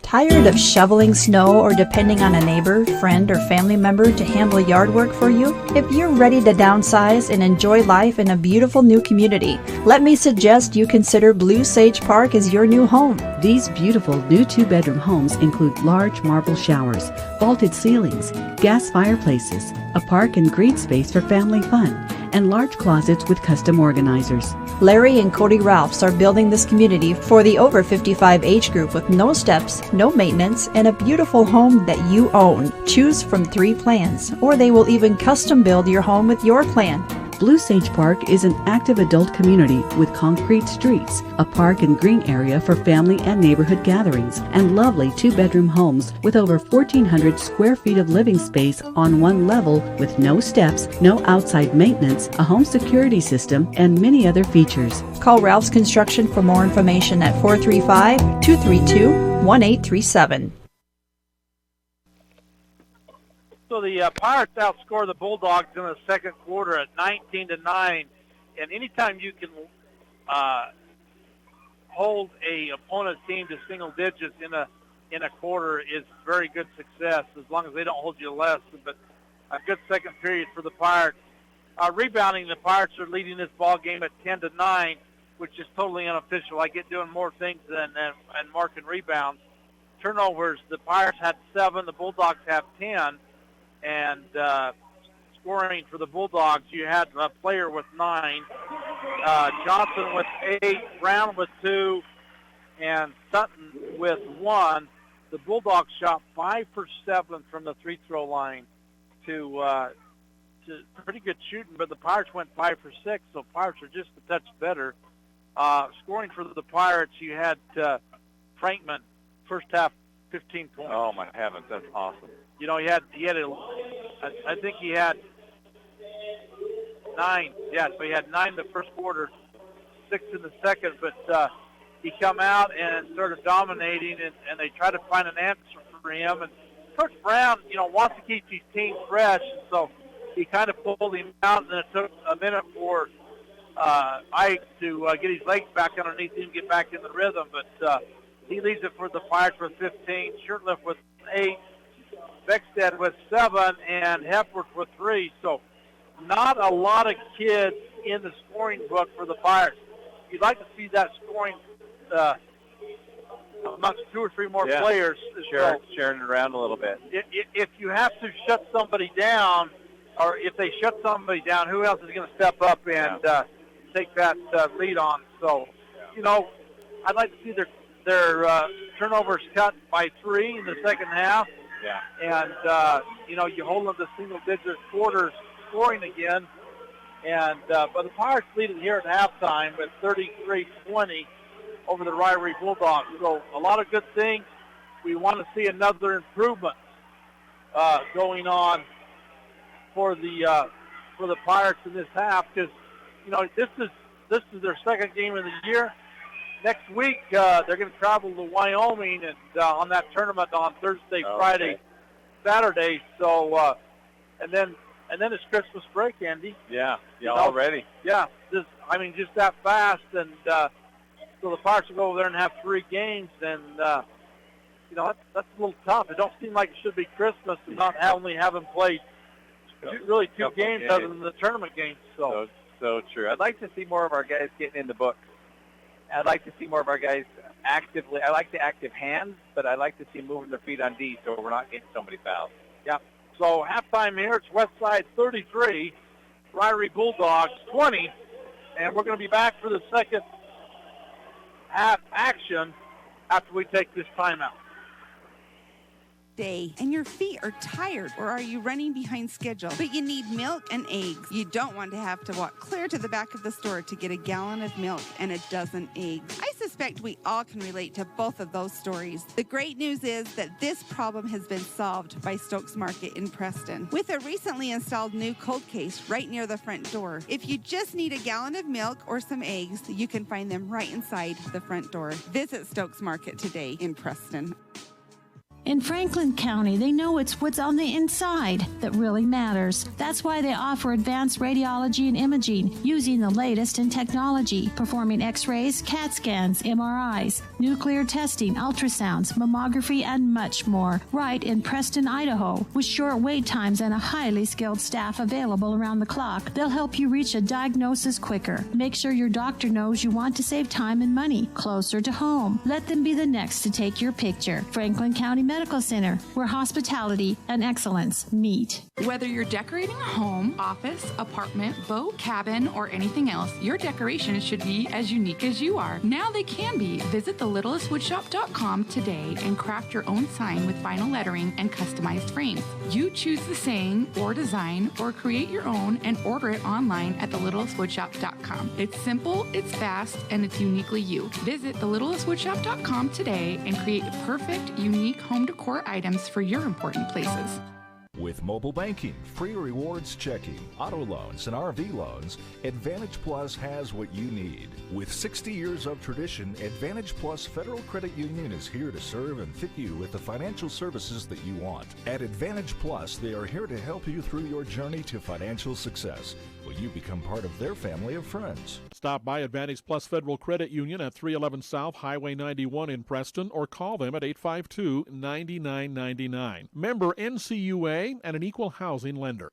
Tired of shoveling snow or depending on a neighbor, friend, or family member to handle yard work for you? If you're ready to downsize and enjoy life in a beautiful new community, let me suggest you consider Blue Sage Park as your new home. These beautiful new 2-bedroom homes include large marble showers, vaulted ceilings, gas fireplaces, a park and green space for family fun, and large closets with custom organizers. Larry and Cody Ralphs are building this community for the over 55 age group with no steps, no maintenance, and a beautiful home that you own. Choose from 3 plans, or they will even custom build your home with your plan. Blue Sage Park is an active adult community with concrete streets, a park and green area for family and neighborhood gatherings, and lovely 2-bedroom homes with over 1,400 square feet of living space on one level with no steps, no outside maintenance, a home security system, and many other features. Call Ralph's Construction for more information at 435-232-1837. So the Pirates outscore the Bulldogs in the second quarter at 19-9, and anytime you can hold a opponent team to single digits in a quarter is very good success, as long as they don't hold you less. But a good second period for the Pirates. Rebounding, the Pirates are leading this ball game at 10-9. which is totally unofficial. I get doing more things than and marking rebounds. Turnovers, the Pirates had 7, the Bulldogs have 10, and scoring for the Bulldogs, you had a player with 9, Johnson with 8, Brown with 2, and Sutton with 1. The Bulldogs shot 5 for 7 from the free throw line to pretty good shooting, but the Pirates went 5 for 6, so Pirates are just a touch better. Scoring for the Pirates, you had Frankman, first half, 15 points. Oh my heavens, that's awesome. You know, I think he had 9. Yeah, so he had 9 in the first quarter, 6 in the second, but he come out and started dominating, and they tried to find an answer for him. And Coach Brown, wants to keep his team fresh, and so he kind of pulled him out, and then it took a minute for Ike to get his legs back underneath him, get back in the rhythm. But he leads it for the Pirates with 15, Shurtleff with 8, Beckstead with 7, and Hepworth with 3. So not a lot of kids in the scoring book for the Pirates. You'd like to see that scoring amongst 2 or 3 more players. Sharing it around a little bit. If you have to shut somebody down, or if they shut somebody down, who else is going to step up and take that lead on? So, I'd like to see their turnovers cut by 3 in the second half. Yeah. And, you hold them to single-digit quarters scoring again. And but the Pirates lead it here at halftime with 33-20 over the Ririe Bulldogs. So a lot of good things. We want to see another improvement going on for the Pirates in this half, because this is their second game of the year. Next week they're going to travel to Wyoming and on that tournament on Thursday, Friday, Saturday. So and then it's Christmas break, Andy. Yeah, already. Yeah, just that fast, and so the Pirates will go over there and have 3 games, and that's a little tough. It don't seem like it should be Christmas and not only having played really 2 games other than the tournament games. So true. I'd like to see more of our guys getting in the books. I'd like to see more of our guys actively. I like the active hands, but I like to see moving their feet on D so we're not getting so many fouls. Yeah. So halftime here, it's Westside 33, Ririe Bulldogs 20, and we're going to be back for the second half action after we take this timeout. Day and your feet are tired, or are you running behind schedule but you need milk and eggs? You don't want to have to walk clear to the back of the store to get a gallon of milk and a dozen eggs. I suspect we all can relate to both of those stories. The great news is that this problem has been solved by Stokes Market in Preston with a recently installed new cold case right near the front door. If you just need a gallon of milk or some eggs, you can find them right inside the front door. Visit Stokes Market today in Preston. In Franklin County, they know it's what's on the inside that really matters. That's why they offer advanced radiology and imaging using the latest in technology, performing x-rays, CAT scans, MRIs, nuclear testing, ultrasounds, mammography, and much more, right in Preston, Idaho. With short wait times and a highly skilled staff available around the clock, they'll help you reach a diagnosis quicker. Make sure your doctor knows you want to save time and money closer to home. Let them be the next to take your picture. Franklin County Medical Center, where hospitality and excellence meet. Whether you're decorating a home, office, apartment, boat, cabin, or anything else, your decorations should be as unique as you are. Now they can be. Visit thelittlestwoodshop.com today and craft your own sign with vinyl lettering and customized frames. You choose the saying or design, or create your own and order it online at thelittlestwoodshop.com. It's simple, it's fast, and it's uniquely you. Visit thelittlestwoodshop.com today and create perfect, unique home decor items for your important places. With mobile banking, free rewards checking, auto loans, and RV loans, Advantage Plus has what you need. With 60 years of tradition, Advantage Plus Federal Credit Union is here to serve and fit you with the financial services that you want. At Advantage Plus, they are here to help you through your journey to financial success. Will you become part of their family of friends? Stop by Advantage Plus Federal Credit Union at 311 South Highway 91 in Preston, or call them at 852-9999. Member NCUA and an equal housing lender.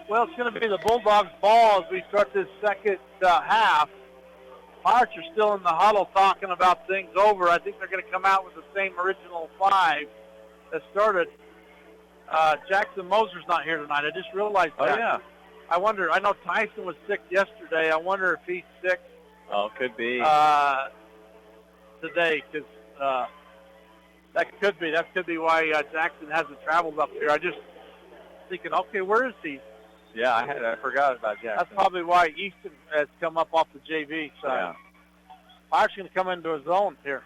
Well, it's going to be the Bulldogs' ball as we start this second half. Pirates are still in the huddle talking about things over. I think they're going to come out with the same original 5 that started. Jackson Moser's not here tonight. I just realized that. Oh, yeah. I wonder, I know Tyson was sick yesterday. I wonder if he's sick Could be. today, because that could be why Jackson hasn't traveled up here. I just thinking, okay, where is he? Yeah, I forgot about Jackson. That's probably why Easton has come up off the JV side. Pirates going to come into a zone here.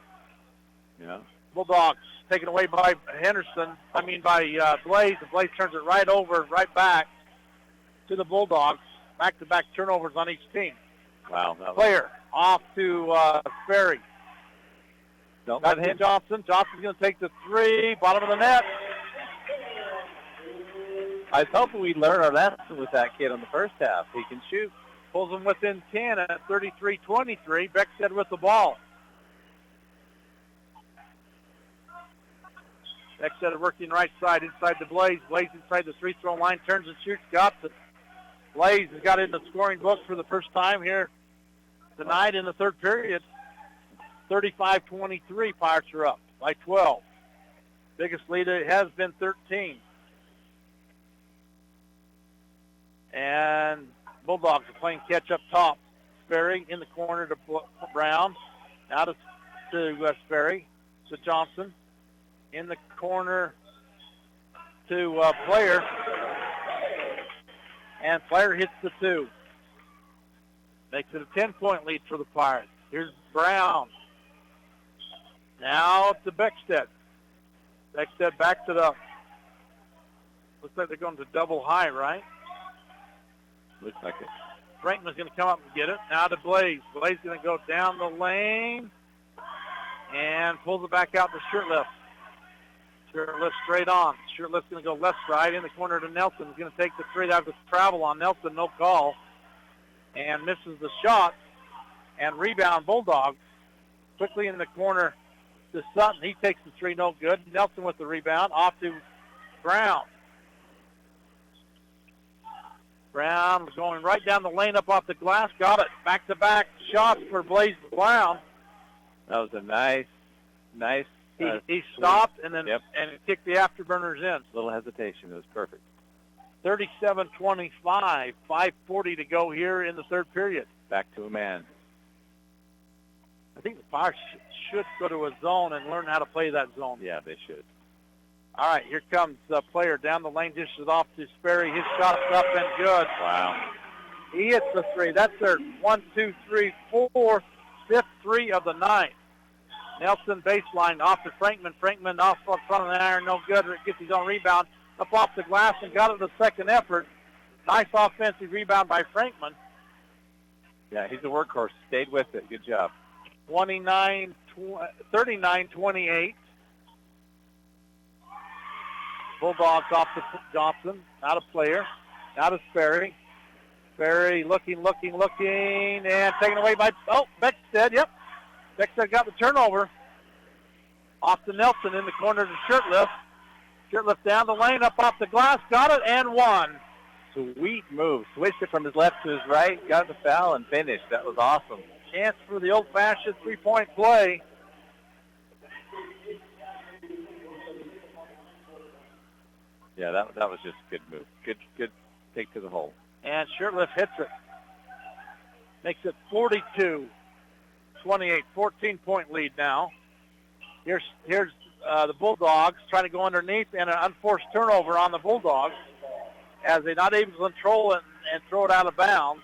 Yeah. Bulldogs taken away by by Blaze. The Blaze turns it right over, right back to the Bulldogs. Back-to-back turnovers on each team. Wow. Player off to Sperry. Don't Back let to him. Johnson. Johnson's going to take the 3, bottom of the net. I was hoping we'd learn our lesson with that kid on the first half. He can shoot. Pulls them within 10 at 33-23. Beckstead with the ball. Beckstead working right side inside the Blaze. Blaze inside the free-throw line. Turns and shoots. Got it. Blaze has got in the scoring book for the first time here tonight in the third period. 35-23. Pirates are up by 12. Biggest lead has been 13. And Bulldogs are playing catch up top. Sperry in the corner to Brown. Now to Sperry. To Johnson. In the corner to Player. And Player hits the 2. Makes it a 10-point lead for the Pirates. Here's Brown. Now to Beckstead. Beckstead back to the... Looks like they're going to double high, right? Looks like it. Franklin's going to come up and get it. Now to Blaze. Blaze going to go down the lane and pulls it back out to Shirtlift. Shirtlift straight on. Shirtlift's going to go left side in the corner to Nelson. He's going to take the 3. That was a travel on Nelson. No call. And misses the shot. And rebound Bulldogs. Quickly in the corner to Sutton. He takes the 3. No good. Nelson with the rebound. Off to Brown. Brown going right down the lane up off the glass. Got it. Back-to-back shots for Blaze Brown. That was a nice. He stopped and then and kicked the afterburners in. Little hesitation. It was perfect. 37-25. 5:40 to go here in the third period. Back to a man. I think the Pirates should go to a zone and learn how to play that zone. Yeah, they should. All right, here comes the Player down the lane, dishes off to Sperry. His shot's up and good. Wow. He hits the 3. That's their 1, 2, 3, 4, 5th 3 of the night. Nelson baseline off to Frankman. Frankman off front of the iron, no good. Gets his own rebound up off the glass and got it the second effort. Nice offensive rebound by Frankman. Yeah, he's a workhorse. Stayed with it. Good job. 39-28. Bulldogs off to Johnson. Not a Player. Now to Sperry. Sperry looking, and taken away by, Beckstead. Yep. Beckstead got the turnover. Off to Nelson in the corner to Shirtlift. Shirtlift down the lane, up off the glass. Got it and won. Sweet move. Switched it from his left to his right. Got the foul and finished. That was awesome. Chance for the old-fashioned three-point play. Yeah, that was just a good move. Good take to the hole. And Shirtlift hits it. Makes it 42-28, 14-point lead now. Here's the Bulldogs trying to go underneath, and an unforced turnover on the Bulldogs as they're not able to control it and throw it out of bounds.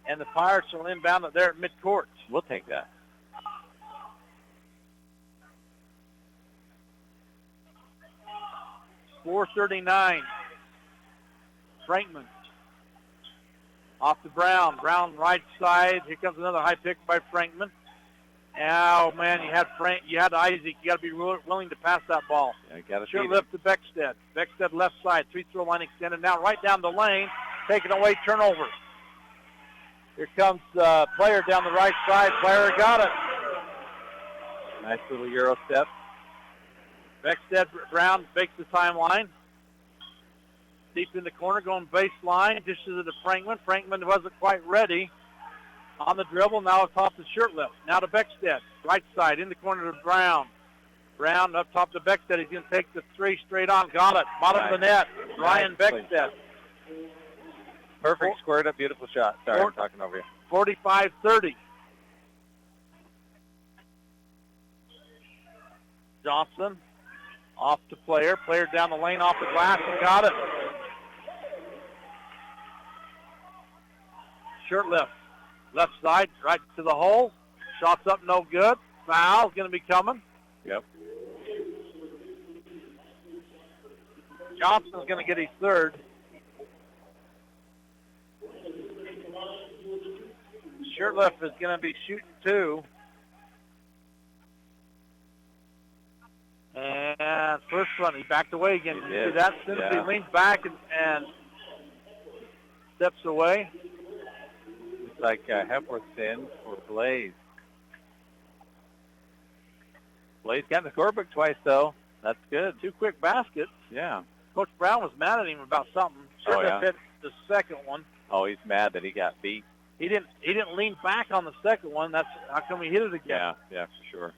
And the Pirates will inbound it there at midcourt. We'll take that. .439. Frankman. Off to Brown. Brown right side. Here comes another high pick by Frankman. Oh, man, you had Isaac. You got to be willing to pass that ball. Yeah, sure lift to Beckstead. Beckstead left side. Free-throw line extended. Now right down the lane. Taken away. Turnover. Here comes the Player down the right side. Player got it. Nice little Euro step. Beckstead, Brown bakes the timeline. Deep in the corner, going baseline. Dishes it to Frankman. Frankman wasn't quite ready. On the dribble, now it's off to Shirtliff. Now to Beckstead. Right side, in the corner to Brown. Brown up top to Beckstead. He's going to take the three straight on. Got it. Bottom of the net. Ryan Beckstead. Perfect, squared up, beautiful shot. Sorry, I'm talking over you. 45-30. Johnson off to Player. Player down the lane off the glass and got it. Shirtliff. Left side, right to the hole. Shots up, no good. Foul's going to be coming. Yep. Johnson's going to get his third. Shirtliff is going to be shooting two. And first one, he backed away again. You see that? As soon as he leans back and steps away. It's like Hepworth's in for Blaze. Blaze got in the scorebook twice, though. That's good. Two quick baskets. Yeah. Coach Brown was mad at him about something. Shirtliff hit the second one. Oh, he's mad that he got beat. He didn't lean back on the second one. That's how come he hit it again. Yeah, for sure.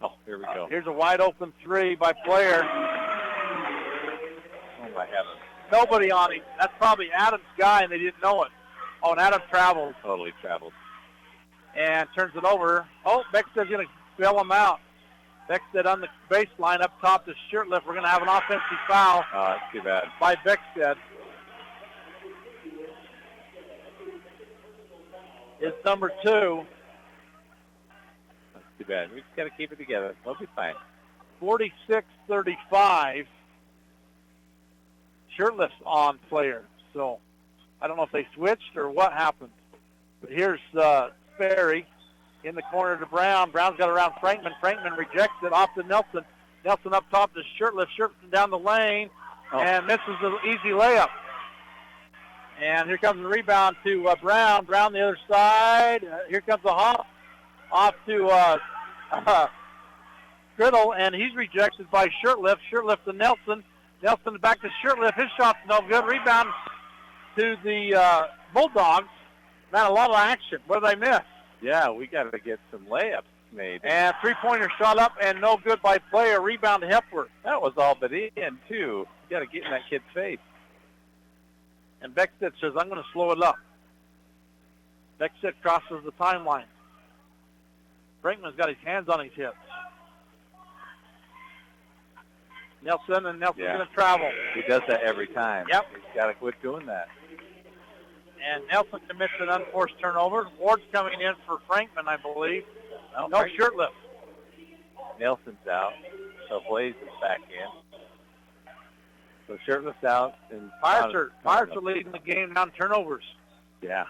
Oh, here we go. Here's a wide open three by Player. Oh, my heavens. Nobody on him. That's probably Adam's guy, and they didn't know it. Oh, and Adam traveled. Totally traveled. And turns it over. Oh, Beckstead's going to bail him out. Beckstead on the baseline up top to Shirtliff. We're going to have an offensive foul. Oh, that's too bad. By Beckstead. It's number 2. That's too bad. We just got to keep it together. We'll be fine. 46-35. Shirtliff's on Player. So I don't know if they switched or what happened. But here's Sperry in the corner to Brown. Brown's got around Frankman. Frankman rejects it off to Nelson. Nelson up top to Shirtliff. Shirtliff down the lane and misses an easy layup. And here comes the rebound to Brown. Brown the other side. Here comes the hop off to Criddle, and he's rejected by Shirtliff. Shirtliff to Nelson. Nelson back to Shirtliff. His shot's no good. Rebound to the Bulldogs. Man, a lot of action. What did I miss? Yeah, we got to get some layups made. And three-pointer shot up and no good by Player. Rebound to Hepworth. That was all but in, too. You got to get in that kid's face. And Beckstead says, I'm going to slow it up. Beckstead crosses the timeline. Brinkman's got his hands on his hips. Nelson's going to travel. He does that every time. Yep. He's got to quit doing that. And Nelson commits an unforced turnover. Ward's coming in for Frankman, I believe. No, Shirtliff. Nelson's out, so Blaze is back in. So Shirtliff's out. And Pirates are leading the game on turnovers. Yeah.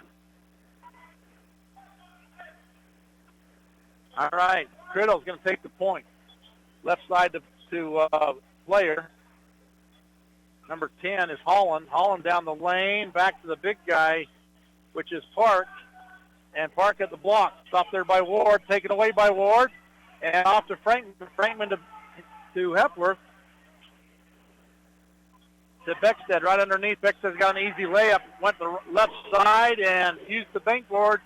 All right. Criddle's going to take the point. Left side to Player. Number 10 is Holland. Holland down the lane, back to the big guy, which is Park. And Park at the block. Stopped there by Ward, taken away by Ward. And off to Frankman. Frankman to Hepworth. To Beckstead, right underneath. Beckstead's got an easy layup. Went the left side and used the bankboard.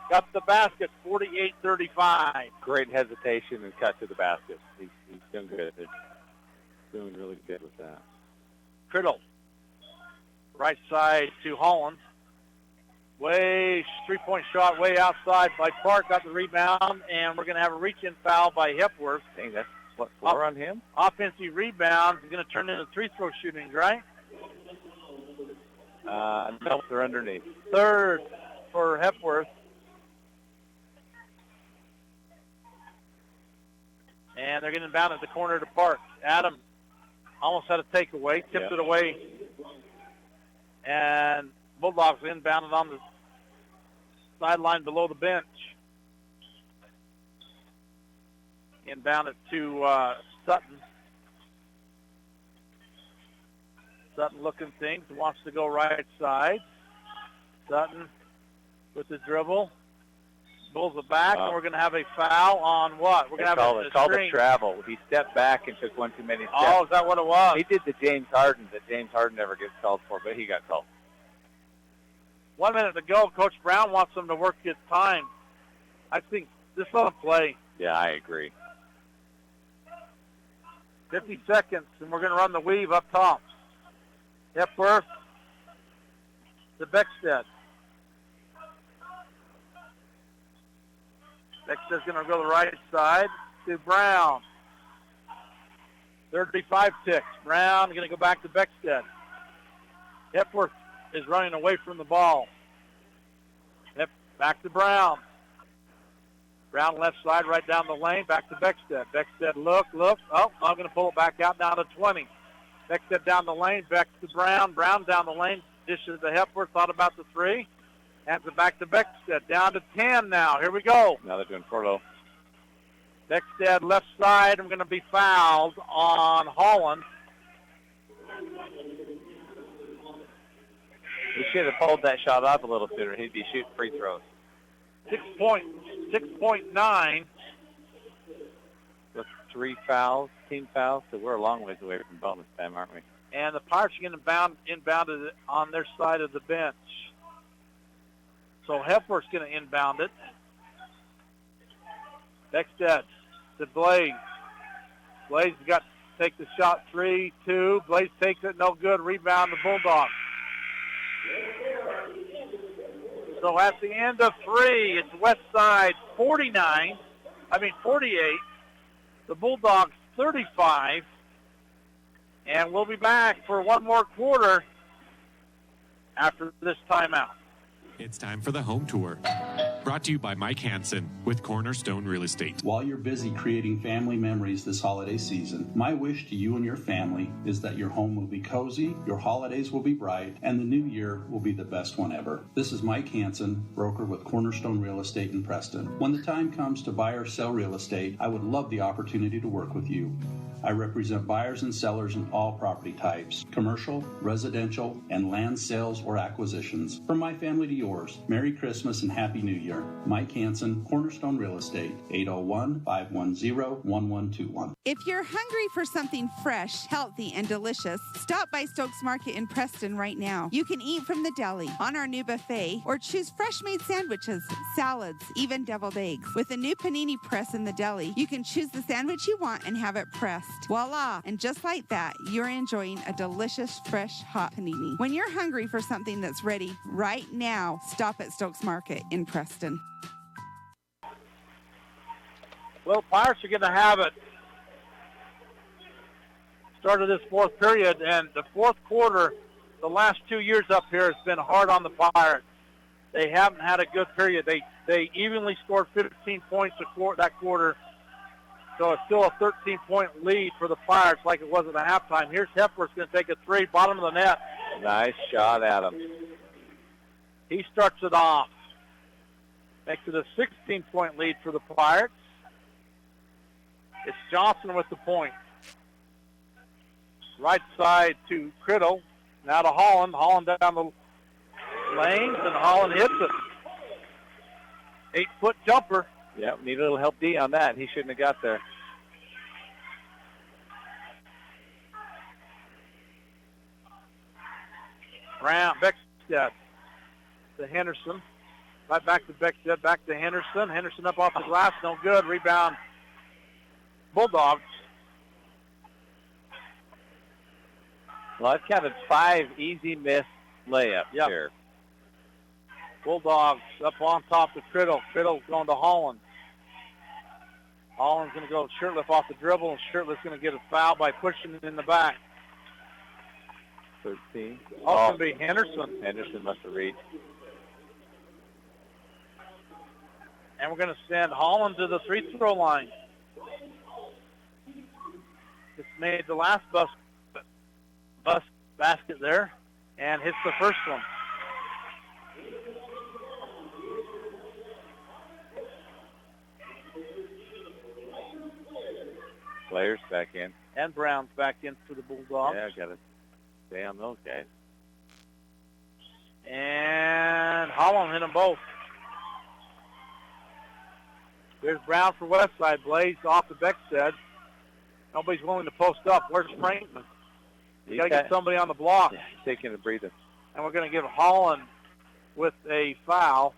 Got the basket, 48-35. Great hesitation and cut to the basket. He's doing good. He's doing really good with that. Criddle. Right side to Holland. Three-point shot way outside by Park. Got the rebound, and we're going to have a reach-in foul by Hepworth. Dang, that's what, 4 on him? Offensive rebound is going to turn into free-throw shooting, right? No, they're underneath. Third for Hepworth. And they're getting bound at the corner to Park. Adam almost had a takeaway, tipped it away. And Bulldogs inbounded on the sideline below the bench. Inbounded to Sutton. Sutton looking things, wants to go right side. Sutton with the dribble. Pulls it back, and we're going to have a foul on what? We're going to have a call the travel. He stepped back and took one too many steps. Oh, is that what it was? He did the James Harden that James Harden never gets called for, but he got called. 1 minute to go. Coach Brown wants them to work his time. I think this will play. Yeah, I agree. 50 seconds, and we're going to run the weave up top. Hepworth to Beckstead. Beckstead's going to go to the right side to Brown. 35 ticks. Brown going to go back to Beckstead. Hepworth is running away from the ball. Back to Brown. Brown left side right down the lane. Back to Beckstead. Beckstead look. Oh, I'm going to pull it back out down to 20. Beckstead down the lane. Back to Brown. Brown down the lane. Dishes to Hepworth. Thought about the 3. Hands it back to Beckstead. Down to 10 now. Here we go. Now they're doing furlough. Beckstead left side. I'm going to be fouled on Holland. He should have pulled that shot up a little sooner. He'd be shooting free throws. 6.9. With 3 fouls, team fouls, so we're a long ways away from bonus time, aren't we? And the Pirates are going to inbound it on their side of the bench. So Hepworth's going to inbound it. Beckstead to Blaze. Blaze got to take the shot. 3, 2. Blaze takes it, no good. Rebound the Bulldogs. So at the end of 3, it's West Side 48. The Bulldogs 35. And we'll be back for one more quarter after this timeout. It's time for the home tour. Brought to you by Mike Hansen with Cornerstone Real Estate. While you're busy creating family memories this holiday season, my wish to you and your family is that your home will be cozy, your holidays will be bright, and the new year will be the best one ever. This is Mike Hansen, broker with Cornerstone Real Estate in Preston. When the time comes to buy or sell real estate, I would love the opportunity to work with you. I represent buyers and sellers in all property types, commercial, residential, and land sales or acquisitions. From my family to yours, Merry Christmas and Happy New Year. Mike Hansen, Cornerstone Real Estate, 801-510-1121. If you're hungry for something fresh, healthy, and delicious, stop by Stokes Market in Preston right now. You can eat from the deli, on our new buffet, or choose fresh-made sandwiches, salads, even deviled eggs. With a new panini press in the deli, you can choose the sandwich you want and have it pressed. Voila! And just like that, you're enjoying a delicious, fresh, hot panini. When you're hungry for something that's ready right now, stop at Stokes Market in Preston. Well, Pirates are going to have it. Start of this fourth period, and the fourth quarter, the last 2 years up here has been hard on the Pirates. They haven't had a good period. They evenly scored 15 points that quarter, so it's still a 13-point lead for the Pirates like it was at the halftime. Here's Hepworth's going to take a 3, bottom of the net. Nice shot at him. He starts it off. Makes it a 16-point lead for the Pirates. It's Johnson with the point. Right side to Criddle. Now to Holland. Holland down the lanes, and Holland hits it. 8-foot jumper. Yep, need a little help D on that. He shouldn't have got there. Brown, Beckstead to Henderson. Right back to Beckstead, back to Henderson. Henderson up off the glass, no good. Rebound, Bulldogs. Well, I've counted 5 easy missed layups here. Bulldogs up on top to Criddle. Criddle's going to Holland. Holland's going to go Shirtliff off the dribble, and Shirtliff's going to get a foul by pushing it in the back. 13. It's going to be Henderson. Henderson must have reached. And we're going to send Holland to the free throw line. Just made the last bus basket there and hits the first one. Players back in. And Brown's back in for the Bulldogs. Yeah, got to stay on those guys. And Holland hit them both. There's Brown for Westside. Blaze off the Beckstead. Nobody's willing to post up. Where's Franklin? You got to get somebody on the block. Yeah, taking a breather. And we're going to give Holland with a foul.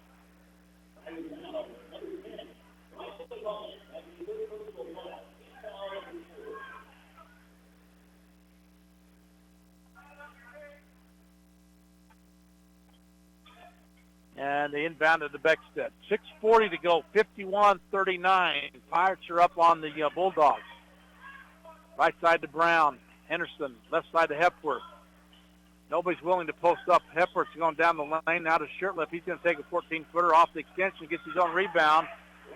And they inbounded to Beckstead. 6:40 to go, 51-39. Pirates are up on the Bulldogs. Right side to Brown. Henderson, left side to Hepworth. Nobody's willing to post up. Hepworth's going down the lane now to Shirtliff. He's going to take a 14-footer off the extension, gets his own rebound,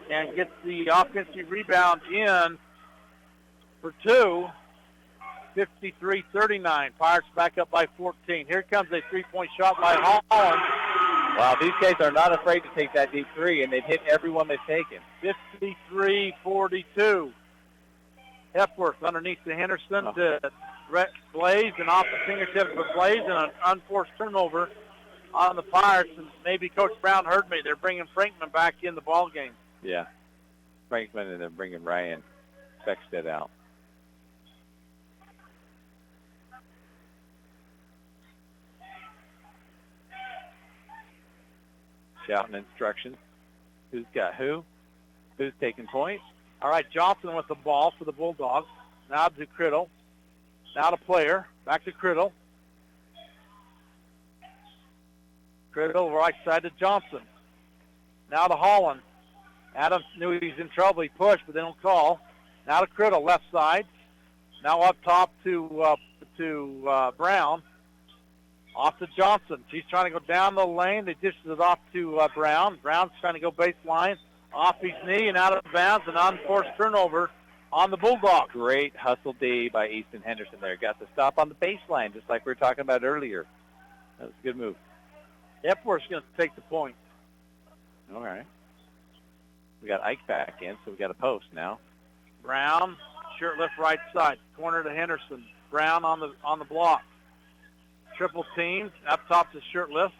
and gets the offensive rebound in for two. 53-39. Pirates back up by 14. Here comes a three-point shot by Holland. Wow, these guys are not afraid to take that deep three, and they've hit everyone they've taken. 53-42. Hepworth underneath to Henderson to Blaze, and off the fingertips of Blaze, and an unforced turnover on the Pirates. And maybe Coach Brown heard me. They're bringing Frankman back in the ball game. Yeah, Frankman, and they're bringing Ryan Beckstead out. Shouting instructions. Who's got who? Who's taking points? All right, Johnson with the ball for the Bulldogs. Now to Criddle. Now to Player. Back to Criddle. Criddle right side to Johnson. Now to Holland. Adams knew he was in trouble. He pushed, but they don't call. Now to Criddle, left side. Now up top to Brown. Off to Johnson. She's trying to go down the lane. They dishes it off to Brown. Brown's trying to go baseline. Off his knee and out of bounds. An unforced turnover on the Bulldogs. Great hustle D by Easton Henderson there. Got the stop on the baseline, just like we were talking about earlier. That was a good move. Epworth's going to take the point. All right. We got Ike back in, so we got a post now. Brown, Shirtliff right side. Corner to Henderson. Brown on the block. Triple teams up top to Shirtliff.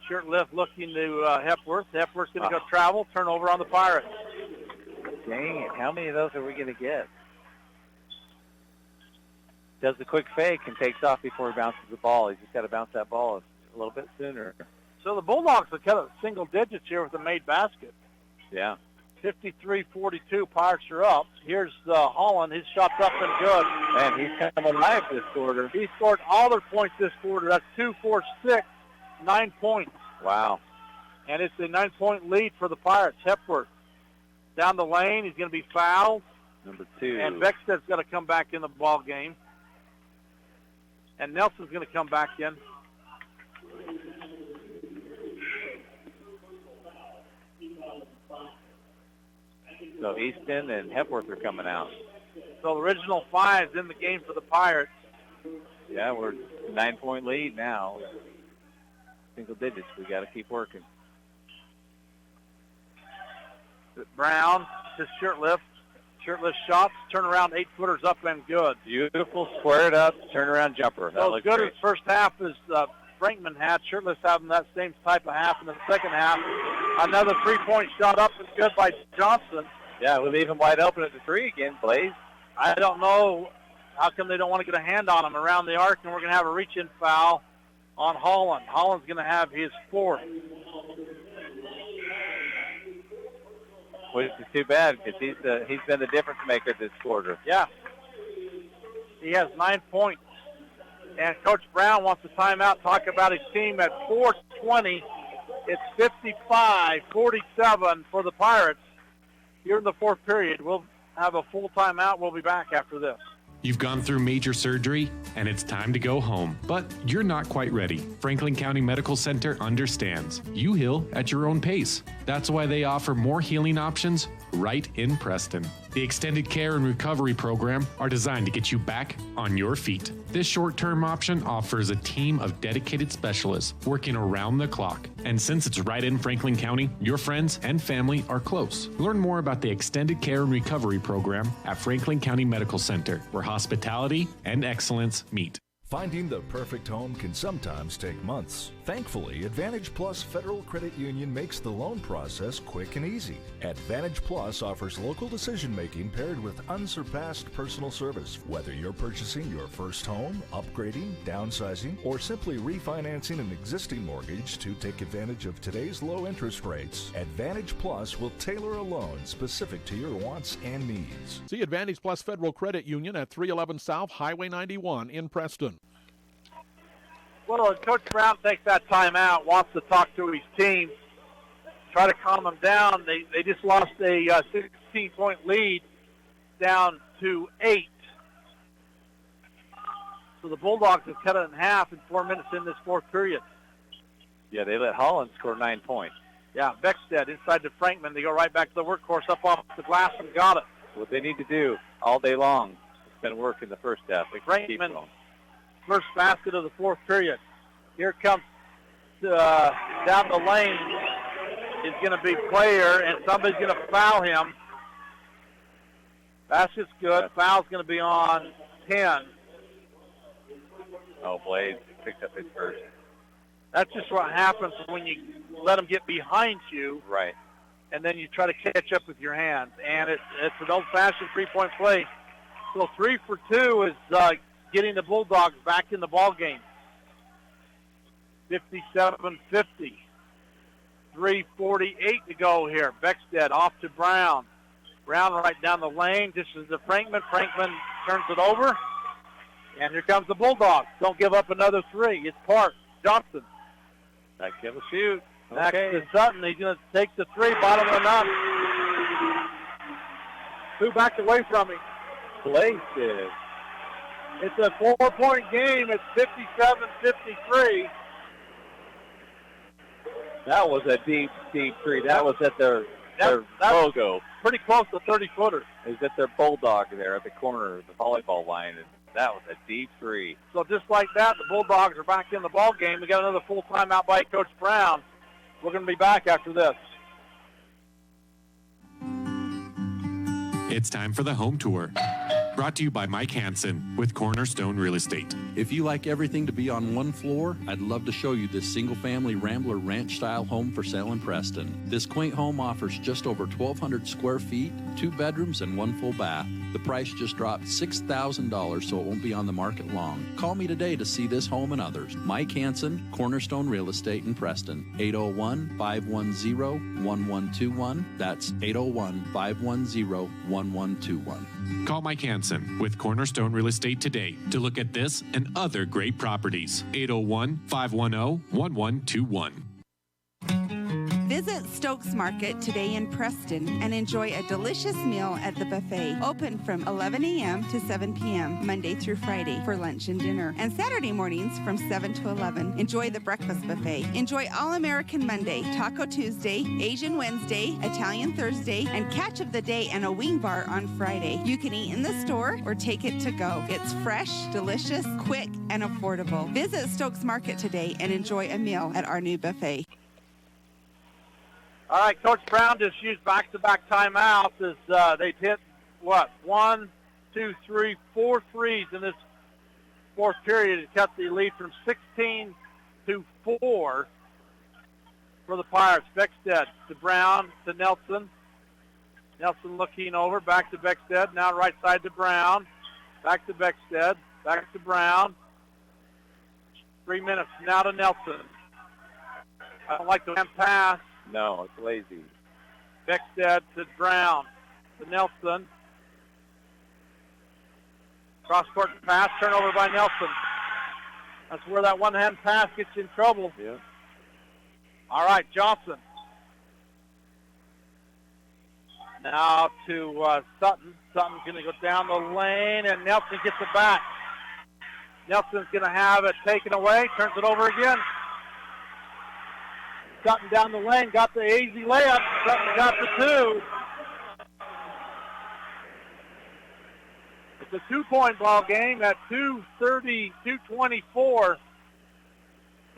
Shirtliff looking to Hepworth. Hepworth's going to go travel. Turnover on the Pirates. Dang it. How many of those are we going to get? Does the quick fake and takes off before he bounces the ball. He's just got to bounce that ball a little bit sooner. So the Bulldogs are kind of single digits here with a made basket. Yeah. 53-42. Pirates are up. Here's Holland. His shot's up and good. Man, he's coming alive this quarter. He scored all their points this quarter. That's 2, 4, 6, 9 points. Wow. And it's a 9-point lead for the Pirates. Hepworth down the lane. He's going to be fouled. Number 2. And Beckstead's going to come back in the ball game. And Nelson's going to come back in. So Easton and Hepworth are coming out. So the original 5's in the game for the Pirates. Yeah, we're 9-point lead now. Single digits. We got to keep working. Brown to Shirtliff. Shirtliff shots, turn around 8-footers up and good. Beautiful squared up turnaround jumper. So as good as first half as Frankman had. Shirtliff having that same type of half in the second half. Another 3-point shot up and good by Johnson. Yeah, we'll leave him wide open at the 3 again, Blaze. I don't know how come they don't want to get a hand on him around the arc, and we're going to have a reach-in foul on Holland. Holland's going to have his 4th. Which is too bad because he's been the difference maker this quarter. Yeah. He has 9 points. And Coach Brown wants a timeout, talk about his team at 4:20. It's 55-47 for the Pirates. Here in the fourth period, we'll have a full timeout. We'll be back after this. You've gone through major surgery, and it's time to go home. But you're not quite ready. Franklin County Medical Center understands. You heal at your own pace. That's why they offer more healing options right in Preston. The Extended Care and Recovery Program are designed to get you back on your feet. This short-term option offers a team of dedicated specialists working around the clock. And since it's right in Franklin County, your friends and family are close. Learn more about the Extended Care and Recovery Program at Franklin County Medical Center, where hospitality and excellence meet. Finding the perfect home can sometimes take months. Thankfully, Advantage Plus Federal Credit Union makes the loan process quick and easy. Advantage Plus offers local decision-making paired with unsurpassed personal service. Whether you're purchasing your first home, upgrading, downsizing, or simply refinancing an existing mortgage to take advantage of today's low interest rates, Advantage Plus will tailor a loan specific to your wants and needs. See Advantage Plus Federal Credit Union at 311 South Highway 91 in Preston. Well, Coach Brown takes that timeout, wants to talk to his team, try to calm them down. They just lost a 16-point lead down to 8. So the Bulldogs have cut it in half in 4 minutes in this fourth period. Yeah, they let Holland score 9 points. Yeah, Beckstead inside to Frankman. They go right back to the workhorse up off the glass and got it. What they need to do all day long. It's been work in the first half. Frankman, first basket of the fourth period. Here comes down the lane is going to be Player, and somebody's going to foul him. Basket's good. Foul's going to be on 10. Oh, Blades picked up his first. That's just what happens when you let them get behind you. Right. And then you try to catch up with your hands. And it's an old-fashioned three-point play. So 3 for 2 is getting the Bulldogs back in the ball game. 57-50. 3:48 to go here. Beckstead off to Brown. Brown right down the lane. This is the Frankman. Frankman turns it over. And here comes the Bulldogs. Don't give up another three. It's Park. Johnson. Back to the shoot. Back to Sutton. He's going to take the three. Bottom of the net. Who backed away from him? Blades did. It's a 4-point game. It's 57-53. That was a deep, deep three. That was at their logo. Pretty close to 30-footer. It was at their Bulldog there at the corner of the volleyball line, and that was a deep three. So just like that, the Bulldogs are back in the ball game. We got another full timeout by Coach Brown. We're going to be back after this. It's time for the home tour. Brought to you by Mike Hansen with Cornerstone Real Estate. If you like everything to be on one floor, I'd love to show you this single-family Rambler Ranch-style home for sale in Preston. This quaint home offers just over 1,200 square feet, 2 bedrooms, and 1 full bath. The price just dropped $6,000, so it won't be on the market long. Call me today to see this home and others. Mike Hansen, Cornerstone Real Estate in Preston. 801-510-1121. That's 801-510-1121. Call Mike Hansen with Cornerstone Real Estate today to look at this and other great properties. 801-510-1121. Visit Stokes Market today in Preston and enjoy a delicious meal at the buffet. Open from 11 a.m. to 7 p.m. Monday through Friday for lunch and dinner. And Saturday mornings from 7 to 11. Enjoy the breakfast buffet. Enjoy All-American Monday, Taco Tuesday, Asian Wednesday, Italian Thursday, and Catch of the Day and a wing bar on Friday. You can eat in the store or take it to go. It's fresh, delicious, quick, and affordable. Visit Stokes Market today and enjoy a meal at our new buffet. All right, Coach Brown just used back-to-back timeouts as they've hit, 4 threes in this fourth period. It cut the lead from 16 to 4 for the Pirates. Beckstead to Brown to Nelson. Nelson looking over, back to Beckstead. Now right side to Brown. Back to Beckstead. Back to Brown. 3 minutes now to Nelson. I don't like the hand pass. No, it's lazy. Beckstead to Brown to Nelson. Cross-court pass, turnover by Nelson. That's where that one-hand pass gets you in trouble. Yeah. All right, Johnson. Now to Sutton. Sutton's going to go down the lane, and Nelson gets it back. Nelson's going to have it taken away, turns it over again. Sutton down the lane, got the easy layup. Sutton got the 2. It's a 2-point ball game at 2:24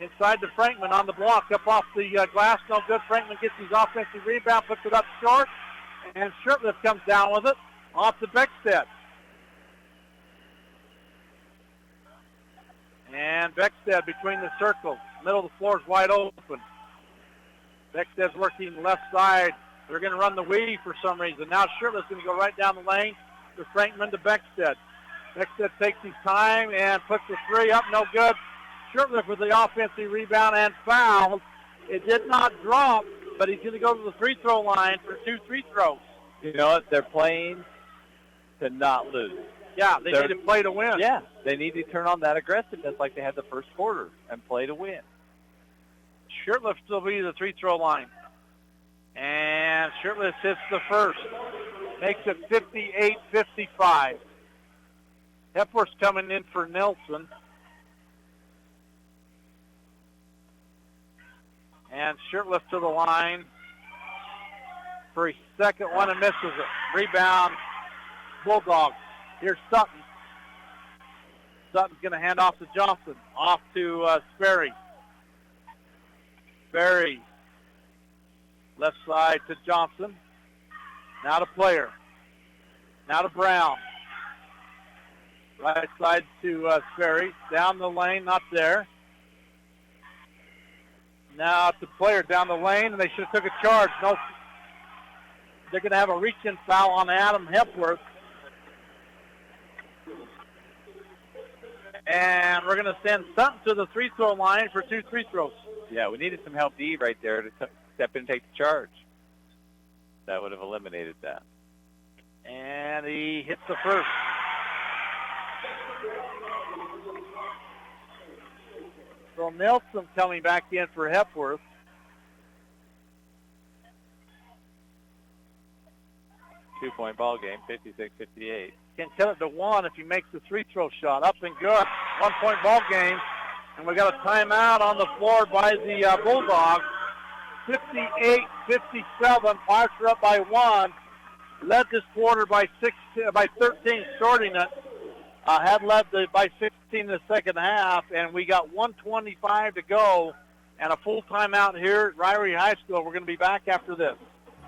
inside the Frankman on the block, up off the glass. No good. Frankman gets his offensive rebound, puts it up short, and Shirtliff comes down with it off to Beckstead. And Beckstead between the circles. Middle of the floor is wide open. Beckstead's working left side. They're going to run the weave for some reason. Now Shirtless going to go right down the lane to Frankman to Beckstead. Beckstead takes his time and puts the three up. No good. Shirtless with the offensive rebound and foul. It did not drop, but he's going to go to the free throw line for 2 free throws. You know what? They're playing to not lose. Yeah, they need to play to win. Yeah, they need to turn on that aggressiveness like they had the first quarter and play to win. Shirtless will be the free throw line. And Shirtless hits the first. Makes it 58-55. Hepworth's coming in for Nelson. And Shirtless to the line for his second one and misses it. Rebound, Bulldogs. Here's Sutton. Sutton's going to hand off to Johnson. Off to Sperry. Sperry. Left side to Johnson. Now to Player. Now to Brown. Right side to Sperry. Down the lane, not there. Now to Player down the lane, and they should have took a charge. No, they're going to have a reach-in foul on Adam Hepworth. And we're going to send Sutton to the free throw line for 2 free throws. Yeah, we needed some help D right there to step in and take the charge. That would have eliminated that. And he hits the first. So Nelson coming back in for Hepworth. Two-point ball game, 56-58. Can cut it to 1 if he makes the free throw shot. Up and good. 1-point ball game. And we got a timeout on the floor by the Bulldogs. 58-57. Pirates are up by 1. Led this quarter by 13, shorting it. Had led by 16 in the second half, and we got 1:25 to go and a full timeout here at Ririe High School. We're going to be back after this.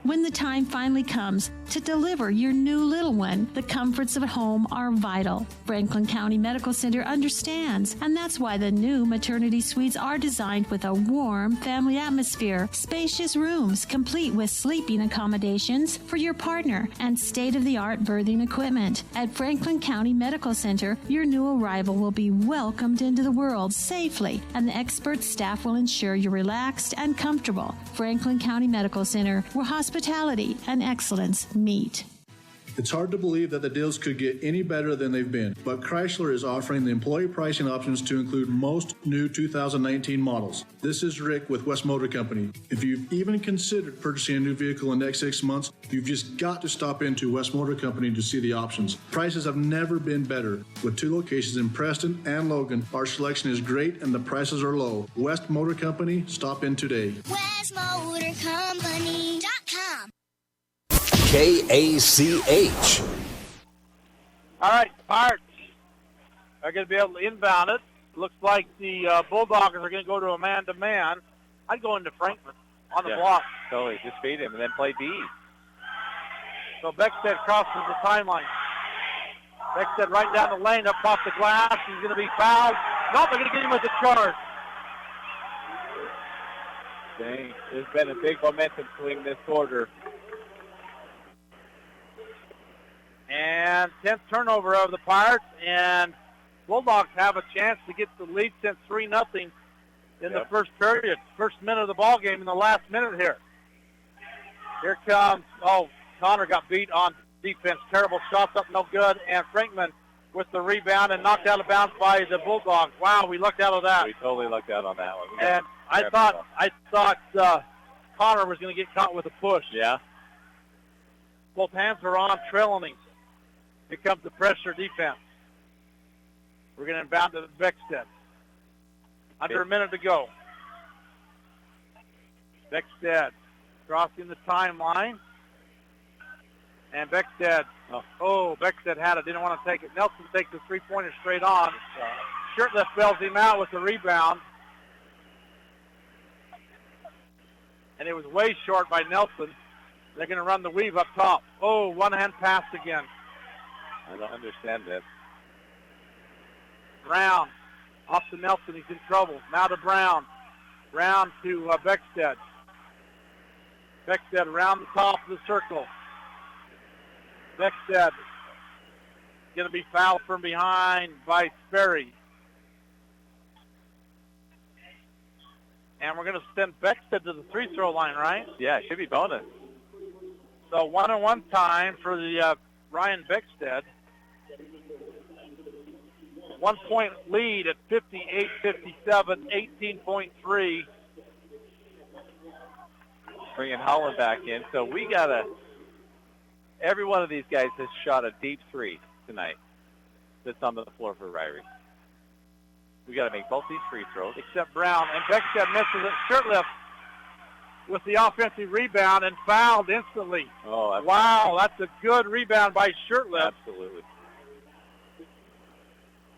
When the time finally comes to deliver your new little one, the comforts of home are vital. Franklin County Medical Center understands, and that's why the new maternity suites are designed with a warm family atmosphere, spacious rooms complete with sleeping accommodations for your partner, and state-of-the-art birthing equipment. At Franklin County Medical Center, your new arrival will be welcomed into the world safely, and the expert staff will ensure you're relaxed and comfortable. Franklin County Medical Center, where hospitality and excellence meet. It's hard to believe that the deals could get any better than they've been, but Chrysler is offering the employee pricing options to include most new 2019 models. This is Rick with West Motor Company. If you've even considered purchasing a new vehicle in the next 6 months, you've just got to stop into West Motor Company to see the options. Prices have never been better. With 2 locations in Preston and Logan, our selection is great and the prices are low. West Motor Company, stop in today. WestMotorCompany.com. KACH. All right, Pirates are going to be able to inbound it. Looks like the Bulldogs are going to go to a man-to-man. I'd go into Franklin on the block. Totally, just feed him and then play D. So Beckstead crosses the timeline. Beckstead right down the lane, up off the glass. He's going to be fouled. No, they're going to get him with a charge. Dang, there's been a big momentum swing this quarter. And 10th turnover of the Pirates, and Bulldogs have a chance to get the lead since 3-0 in the first period, first minute of the ball game in the last minute here. Here comes, Connor got beat on defense. Terrible shots up, no good, and Frankman with the rebound and knocked out of bounds by the Bulldogs. Wow, we lucked out of that. We totally lucked out on that one. And I thought Connor was going to get caught with a push. Yeah. Both hands are on, trailing him. Here comes the pressure defense. We're going to inbound to Beckstead. Under a minute to go. Beckstead crossing the timeline. And Beckstead, Beckstead had it, didn't want to take it. Nelson takes the three-pointer straight on. Shirtless bails him out with the rebound. And it was way short by Nelson. They're going to run the weave up top. One-hand pass again. I don't understand that. Brown Off to Nelson. He's in trouble. Now to Brown. Brown to Beckstead. Beckstead around the top of the circle. Beckstead going to be fouled from behind by Sperry. And we're going to send Beckstead to the free throw line, right? Yeah, it should be bonus. So 1-on-1 time for the Ryan Beckstead. 1 point lead at 58-57, 18.3. Bringing Holland back in. So we got every one of these guys has shot a deep three tonight that's on the floor for Ririe. We got to make both these free throws. Except Brown. And Beckstead misses it. Shirtlift with the offensive rebound and fouled instantly. Oh, wow, that's a good rebound by Shirtlift. Absolutely.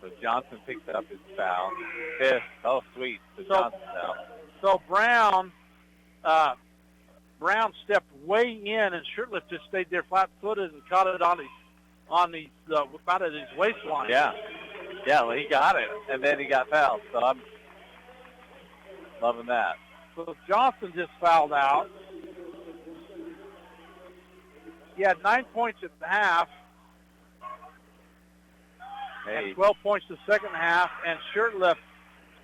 So Johnson picks up his foul. Fifth. Oh, sweet. So Johnson foul. So Brown stepped way in, and Shirtlift just stayed there flat-footed and caught it on his about at his waistline. Yeah. Yeah, well, he got it, and then he got fouled. So I'm loving that. So Johnson just fouled out. He had 9 points at the half. And 12 points the second half, and Shirtlift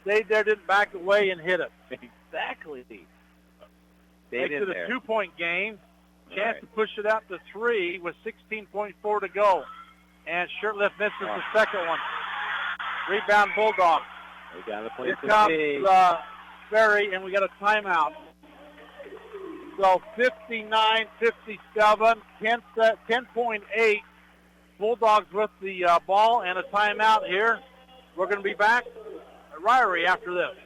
stayed there, didn't back away, and hit it. Exactly. Makes it a 2-point game. Chance to push it out to 3 with 16.4 to go. And Shirtlift misses the second one. Rebound Bulldogs. We got to play Here comes Sperry, and we got a timeout. So 59-57, 10.8. Bulldogs with the ball and a timeout here. We're going to be back at Ririe after this.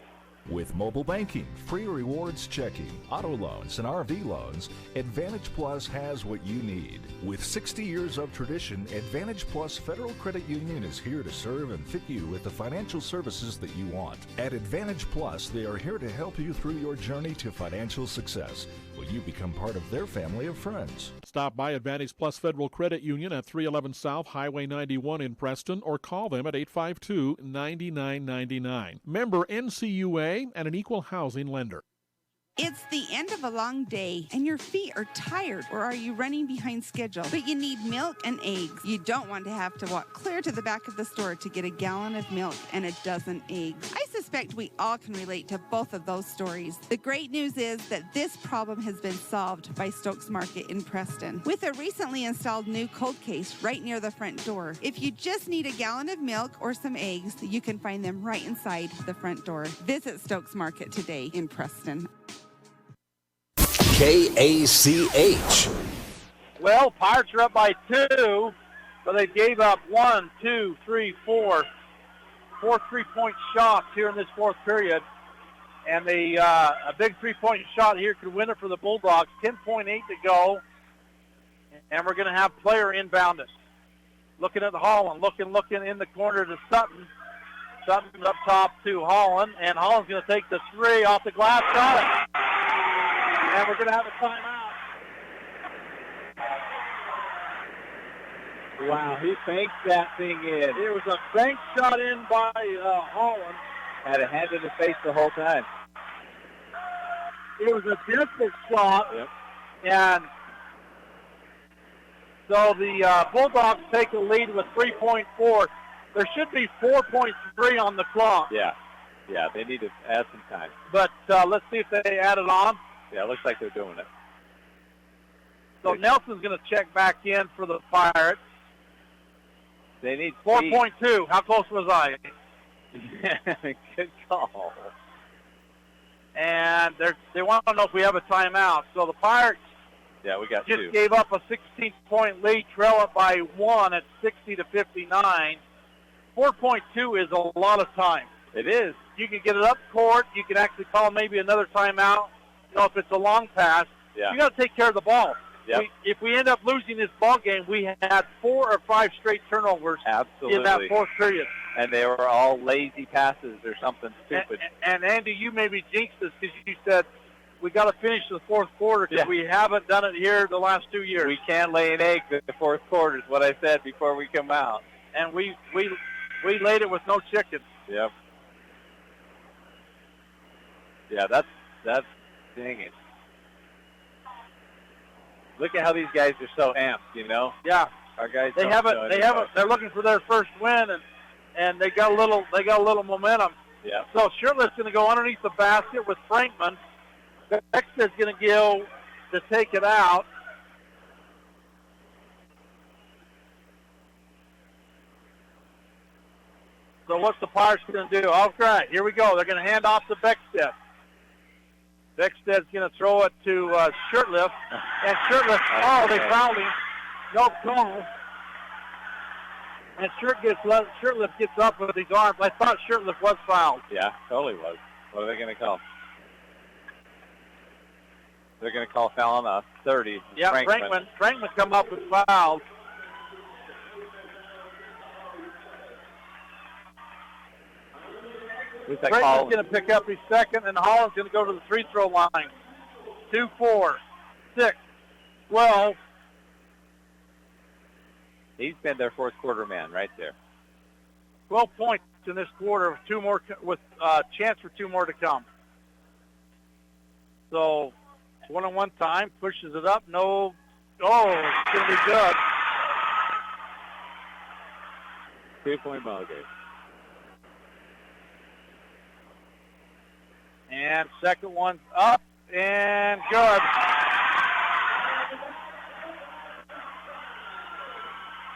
With mobile banking, free rewards checking, auto loans, and RV loans, Advantage Plus has what you need. With 60 years of tradition, Advantage Plus Federal Credit Union is here to serve and fit you with the financial services that you want. At Advantage Plus, they are here to help you through your journey to financial success. Will you become part of their family of friends? Stop by Advantage Plus Federal Credit Union at 311 South Highway 91 in Preston or call them at 852-9999. Member NCUA and an equal housing lender. It's the end of a long day and your feet are tired, or are you running behind schedule? But you need milk and eggs. You don't want to have to walk clear to the back of the store to get a gallon of milk and a dozen eggs. I suspect we all can relate to both of those stories. The great news is that this problem has been solved by Stokes Market in Preston with a recently installed new cold case right near the front door. If you just need a gallon of milk or some eggs, you can find them right inside the front door. Visit Stokes Market today in Preston. KACH. Well, Pirates are up by 2, but they gave up 4 3-point shots here in this fourth period. And they a big 3-point shot here could win it for the Bulldogs. 10.8 to go. And we're going to have player inbound us. Looking at Holland, looking in the corner to Sutton. Sutton up top to Holland, and Holland's going to take the 3 off the glass shot. And we're going to have a timeout. Wow, he banked that thing in. It was a bank shot in by Holland. Had a hand in his face the whole time. It was a difficult shot. Yep. And so the Bulldogs take a lead with 3.4. There should be 4.3 on the clock. Yeah, they need to add some time. But let's see if they add it on. Yeah, it looks like they're doing it. So Nelson's going to check back in for the Pirates. They need 4.2. How close was I? Good call. And they want to know if we have a timeout. So the Pirates we got just gave up a 16-point lead, trail up by 1 at 60-59. 4.2 is a lot of time. It is. You can get it up court. You can actually call maybe another timeout. If it's a long pass, you got to take care of the ball. Yep. If we end up losing this ball game, we had 4 or 5 straight turnovers in that fourth period. And they were all lazy passes or something stupid. And Andy, you maybe jinxed us because you said we got to finish the fourth quarter because we haven't done it here the last 2 years. We can't lay an egg in the fourth quarter is what I said before we come out. And we laid it with no chicken. Yep. Yeah, that's dang it. Look at how these guys are so amped, you know? Yeah. Our guys They haven't. They're looking for their first win, and they got a little momentum. Yeah. So Shirtlift's going to go underneath the basket with Frankman. Beckstead's going to go to take it out. So what's the Pirates going to do? All right, here we go. They're going to hand off to Beckstead. Beckstead's going to throw it to Shirtlift. And Shirtlift, they fouled him. No call. And Shirtlift gets up with his arms. I thought Shirtlift was fouled. Yeah, totally was. What are they going to call? They're going to call foul on us. 30. Yeah, Frankman come up with fouls. Frankman's going to pick up his second, and Holland's going to go to the free throw line. 2, 4, 6, 12. He's been their fourth quarter man right there. 12 points in this quarter, with chance for 2 more to come. So, one-on-one time, pushes it up. No. Oh, it's going to be good. 2-point ball game. And second one's up and good.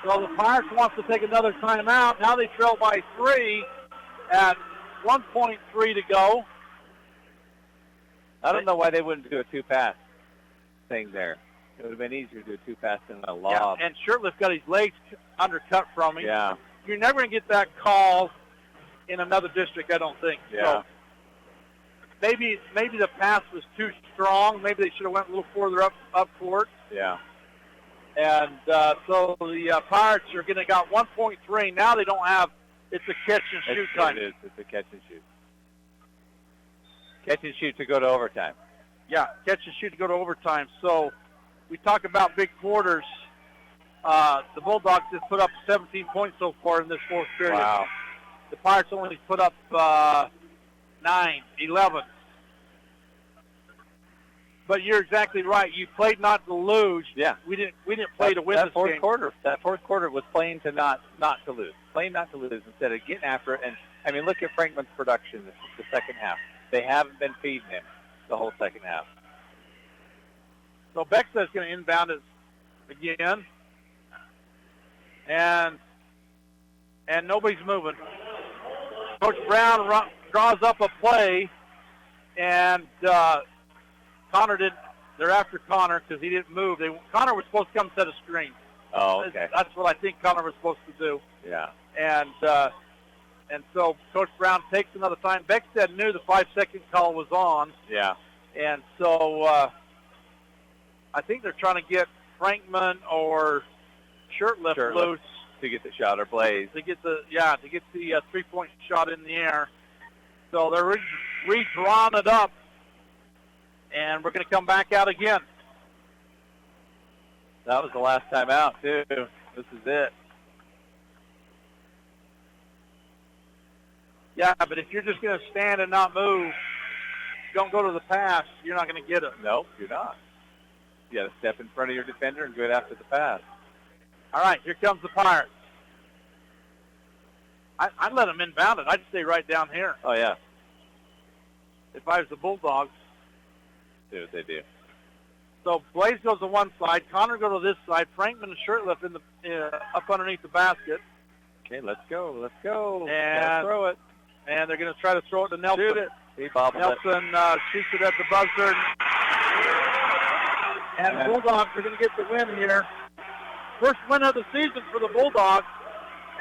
So the Pirates wants to take another timeout. Now they trail by 3 at 1.3 to go. I don't know why they wouldn't do a 2-pass thing there. It would have been easier to do a 2-pass than a lob. Yeah, and Shirtlift got his legs undercut from him. Yeah. You're never going to get that call in another district, I don't think. Yeah. So maybe the pass was too strong. Maybe they should have went a little further up court. Yeah. And so the Pirates are going to got 1.3. Now they don't have. It's a catch and shoot time. It is. It's a catch and shoot. Catch and shoot to go to overtime. Yeah, catch and shoot to go to overtime. So we talk about big quarters. The Bulldogs just put up 17 points so far in this fourth period. Wow. The Pirates only put up 9, 11. But you're exactly right. You played not to lose. Yeah. We didn't play to win this game. That fourth quarter was playing to not to lose. Playing not to lose instead of getting after it. And I mean, look at Frankman's production the second half. They haven't been feeding him the whole second half. So Beckstead's going to inbound it again. And nobody's moving. Coach Brown draws up a play, and Connor did. They're after Connor because he didn't move. Connor was supposed to come set a screen. Oh, okay. That's what I think Connor was supposed to do. Yeah. And so Coach Brown takes another time. Beckstead knew the 5-second call was on. Yeah. And so I think they're trying to get Frankman or Shirtlift loose to get the shot or Blaze. To get the 3-point shot in the air. So they're redrawing it up. And we're going to come back out again. That was the last time out, too. This is it. Yeah, but if you're just going to stand and not move, don't go to the pass, you're not going to get it. No, you're not. You got to step in front of your defender and go after the pass. All right, here comes the Pirates. I'd let them inbound it. I'd stay right down here. Oh, yeah. If I was the Bulldogs. See what they do. So Blaze goes to one side. Connor go to this side. Frankman and Shirtlift in the up underneath the basket. Okay, let's go. Let's go. And throw it. And they're going to try to throw it to Nelson. Shoot it. He bobbled Nelson shoots it at the buzzer. And the Bulldogs are going to get the win here. First win of the season for the Bulldogs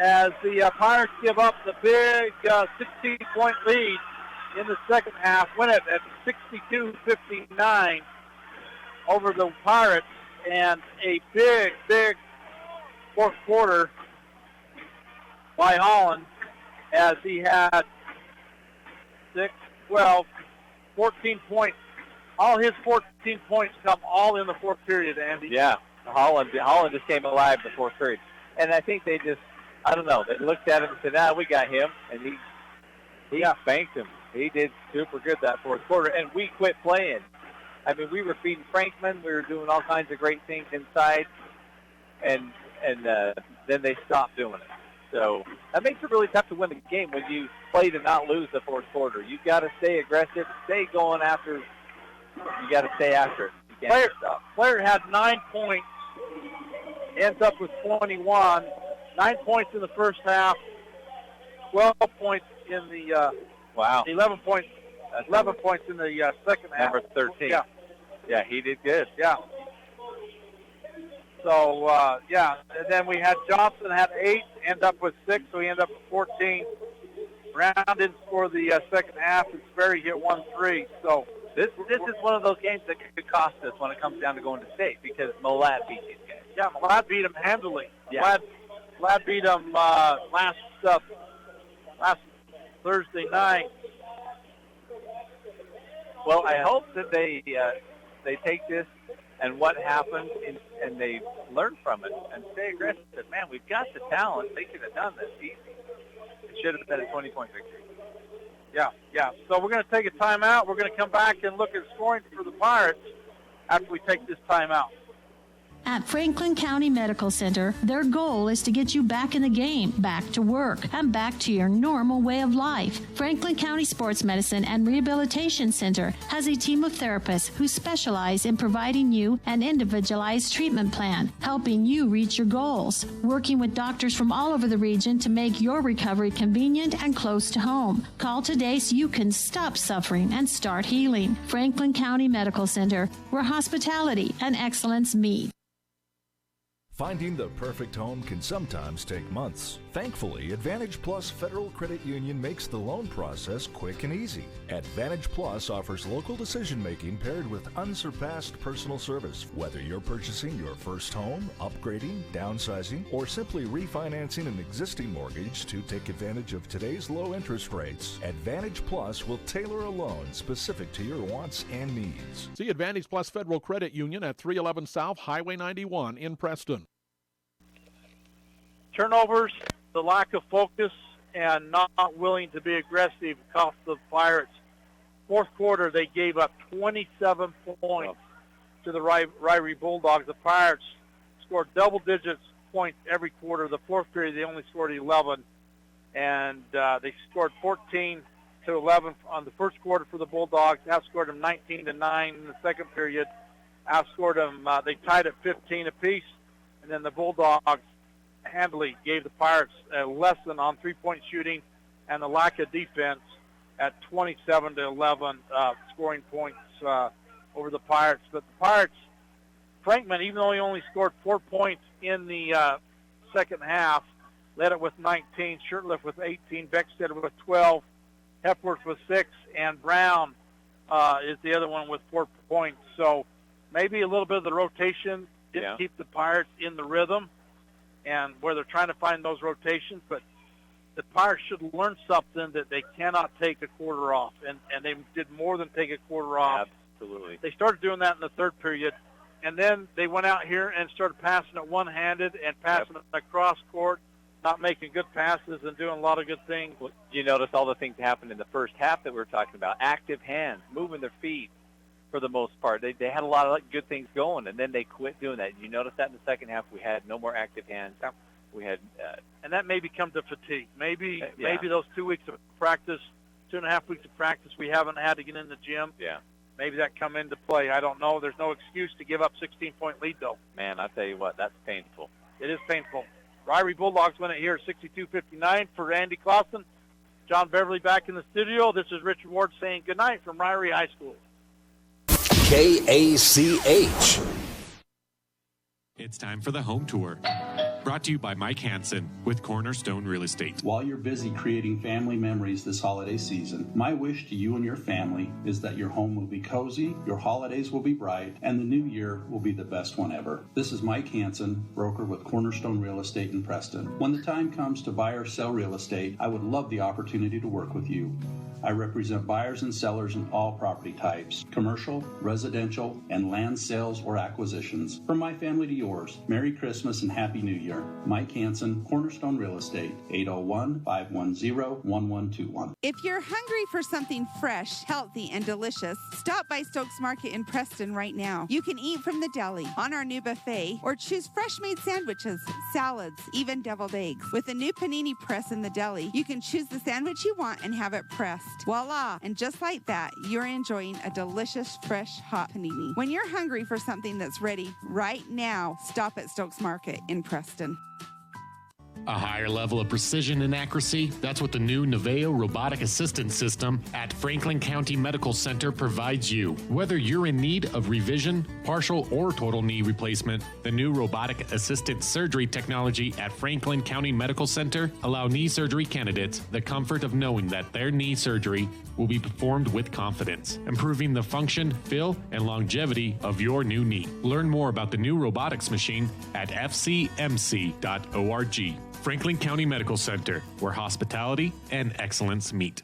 as the Pirates give up the big 16-point lead in the second half. Win it at 62-59 over the Pirates. And a big fourth quarter by Holland as he had 6, 12, 14 points. All his 14 points come all in the fourth period, Andy. Yeah, Holland just came alive in the fourth period. And I think I don't know, they looked at him and said, we got him. And he spanked him. He did super good that fourth quarter, and we quit playing. I mean, we were feeding Frankman. We were doing all kinds of great things inside, and then they stopped doing it. So that makes it really tough to win the game when you play to not lose the fourth quarter. You've got to stay aggressive, stay going after. You got to stay after it. You can't stop. Player had 9 points, ends up with 21. 9 points in the first half, 12 points in the 11 points. 11 points in the second half. Number 13. Yeah, he did good. Yeah. So, and then we had Johnson had 8, end up with 6, so he ended up with 14. Brown didn't score the second half, and Sperry hit 1-3. So this is one of those games that could cost us when it comes down to going to state because Malad beat these guys. Yeah, Malad beat them handily. Yeah. Malad beat them last Thursday night. Well, I hope that they take this and what happened, and they learn from it and stay aggressive. Man, we've got the talent. They could have done this easy. It should have been a 20-point victory. Yeah. So we're going to take a timeout. We're going to come back and look at scoring for the Pirates after we take this timeout. At Franklin County Medical Center, their goal is to get you back in the game, back to work, and back to your normal way of life. Franklin County Sports Medicine and Rehabilitation Center has a team of therapists who specialize in providing you an individualized treatment plan, helping you reach your goals, working with doctors from all over the region to make your recovery convenient and close to home. Call today so you can stop suffering and start healing. Franklin County Medical Center, where hospitality and excellence meet. Finding the perfect home can sometimes take months. Thankfully, Advantage Plus Federal Credit Union makes the loan process quick and easy. Advantage Plus offers local decision-making paired with unsurpassed personal service. Whether you're purchasing your first home, upgrading, downsizing, or simply refinancing an existing mortgage to take advantage of today's low interest rates, Advantage Plus will tailor a loan specific to your wants and needs. See Advantage Plus Federal Credit Union at 311 South Highway 91 in Preston. Turnovers, the lack of focus, and not willing to be aggressive cost the Pirates. Fourth quarter, they gave up 27 points to the Ririe Bulldogs. The Pirates scored double-digit points every quarter. The fourth period, they only scored 11, and they scored 14-11 on the first quarter for the Bulldogs. Outscored them 19-9 in the second period. Outscored them. They tied at 15 apiece, and then the Bulldogs handily gave the Pirates a lesson on three-point shooting and the lack of defense at 27-11 scoring points over the Pirates. But the Pirates, Frankman, even though he only scored 4 points in the second half, led it with 19, Shirtliff with 18, Beckstead with 12, Hepworth with 6, and Brown is the other one with 4 points. So maybe a little bit of the rotation didn't keep the Pirates in the rhythm, and where they're trying to find those rotations, but the Pirates should learn something that they cannot take a quarter off, and they did more than take a quarter off. Absolutely. They started doing that in the third period, and then they went out here and started passing it one-handed and passing it across court, not making good passes and doing a lot of good things. Well, you notice all the things that happened in the first half that we were talking about, active hands, moving their feet. For the most part, they had a lot of good things going, and then they quit doing that. You notice that in the second half, we had no more active hands. We had, and that may become to fatigue. Maybe those 2 weeks of practice, 2.5 weeks of practice, we haven't had to get in the gym. Yeah. Maybe that come into play. I don't know. There's no excuse to give up 16-point lead, though. Man, I tell you what, that's painful. It is painful. Ririe Bulldogs win it here, 62-59 for Andy Clausen. John Beverly back in the studio. This is Richard Ward saying good night from Ririe High School. KACH. It's time for the home tour. Brought to you by Mike Hansen with Cornerstone Real Estate. While you're busy creating family memories this holiday season, my wish to you and your family is that your home will be cozy, your holidays will be bright, and the new year will be the best one ever. This is Mike Hansen, broker with Cornerstone Real Estate in Preston. When the time comes to buy or sell real estate, I would love the opportunity to work with you. I represent buyers and sellers in all property types, commercial, residential, and land sales or acquisitions. From my family to yours, Merry Christmas and Happy New Year. Mike Hansen, Cornerstone Real Estate, 801-510-1121. If you're hungry for something fresh, healthy, and delicious, stop by Stokes Market in Preston right now. You can eat from the deli, on our new buffet, or choose fresh-made sandwiches, salads, even deviled eggs. With a new panini press in the deli, you can choose the sandwich you want and have it pressed. Voila! And just like that, you're enjoying a delicious, fresh, hot panini. When you're hungry for something that's ready right now, stop at Stokes Market in Preston. A higher level of precision and accuracy, that's what the new Naveo Robotic Assistance System at Franklin County Medical Center provides you. Whether you're in need of revision, partial, or total knee replacement, the new robotic assisted surgery technology at Franklin County Medical Center allow knee surgery candidates the comfort of knowing that their knee surgery will be performed with confidence, improving the function, feel, and longevity of your new knee. Learn more about the new robotics machine at fcmc.org. Franklin County Medical Center, where hospitality and excellence meet.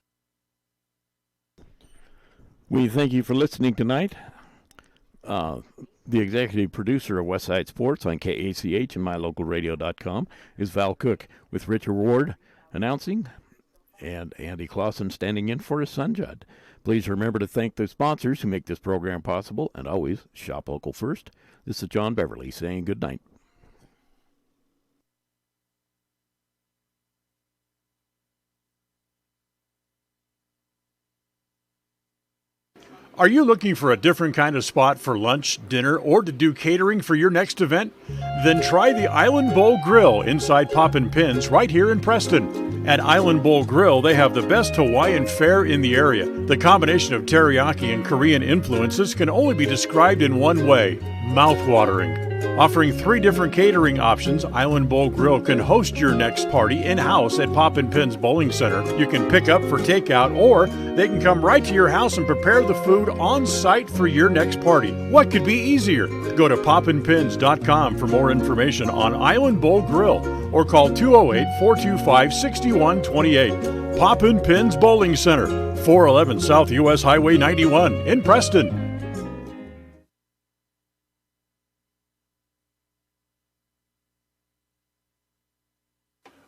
We thank you for listening tonight. The executive producer of Westside Sports on KACH and mylocalradio.com is Val Cook, with Richard Ward announcing and Andy Clausen standing in for his son, Judd. Please remember to thank the sponsors who make this program possible, and always shop local first. This is John Beverly saying good night. Are you looking for a different kind of spot for lunch, dinner, or to do catering for your next event? Then try the Island Bowl Grill inside Poppin' Pins right here in Preston. At Island Bowl Grill, they have the best Hawaiian fare in the area. The combination of teriyaki and Korean influences can only be described in one way: mouth-watering. Offering 3 different catering options, Island Bowl Grill can host your next party in-house at Poppin' Pins Bowling Center. You can pick up for takeout, or they can come right to your house and prepare the food on-site for your next party. What could be easier? Go to poppinpins.com for more information on Island Bowl Grill, or call 208-425-6128. Poppin' Pins Bowling Center, 411 South US Highway 91 in Preston.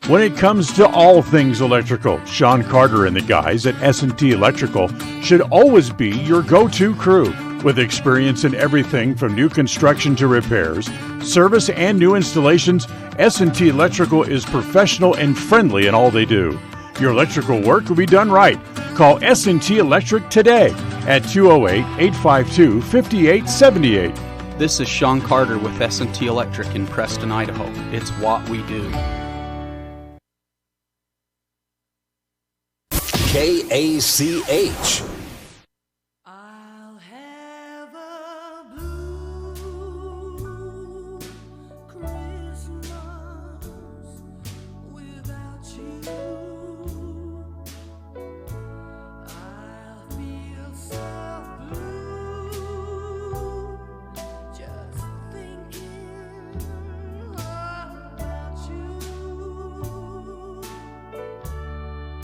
When it comes to all things electrical, Sean Carter and the guys at S&T Electrical should always be your go-to crew. With experience in everything from new construction to repairs, service, and new installations, S&T Electrical is professional and friendly in all they do. Your electrical work will be done right. Call S&T Electric today at 208-852-5878. This is Sean Carter with S&T Electric in Preston, Idaho. It's what we do. KACH.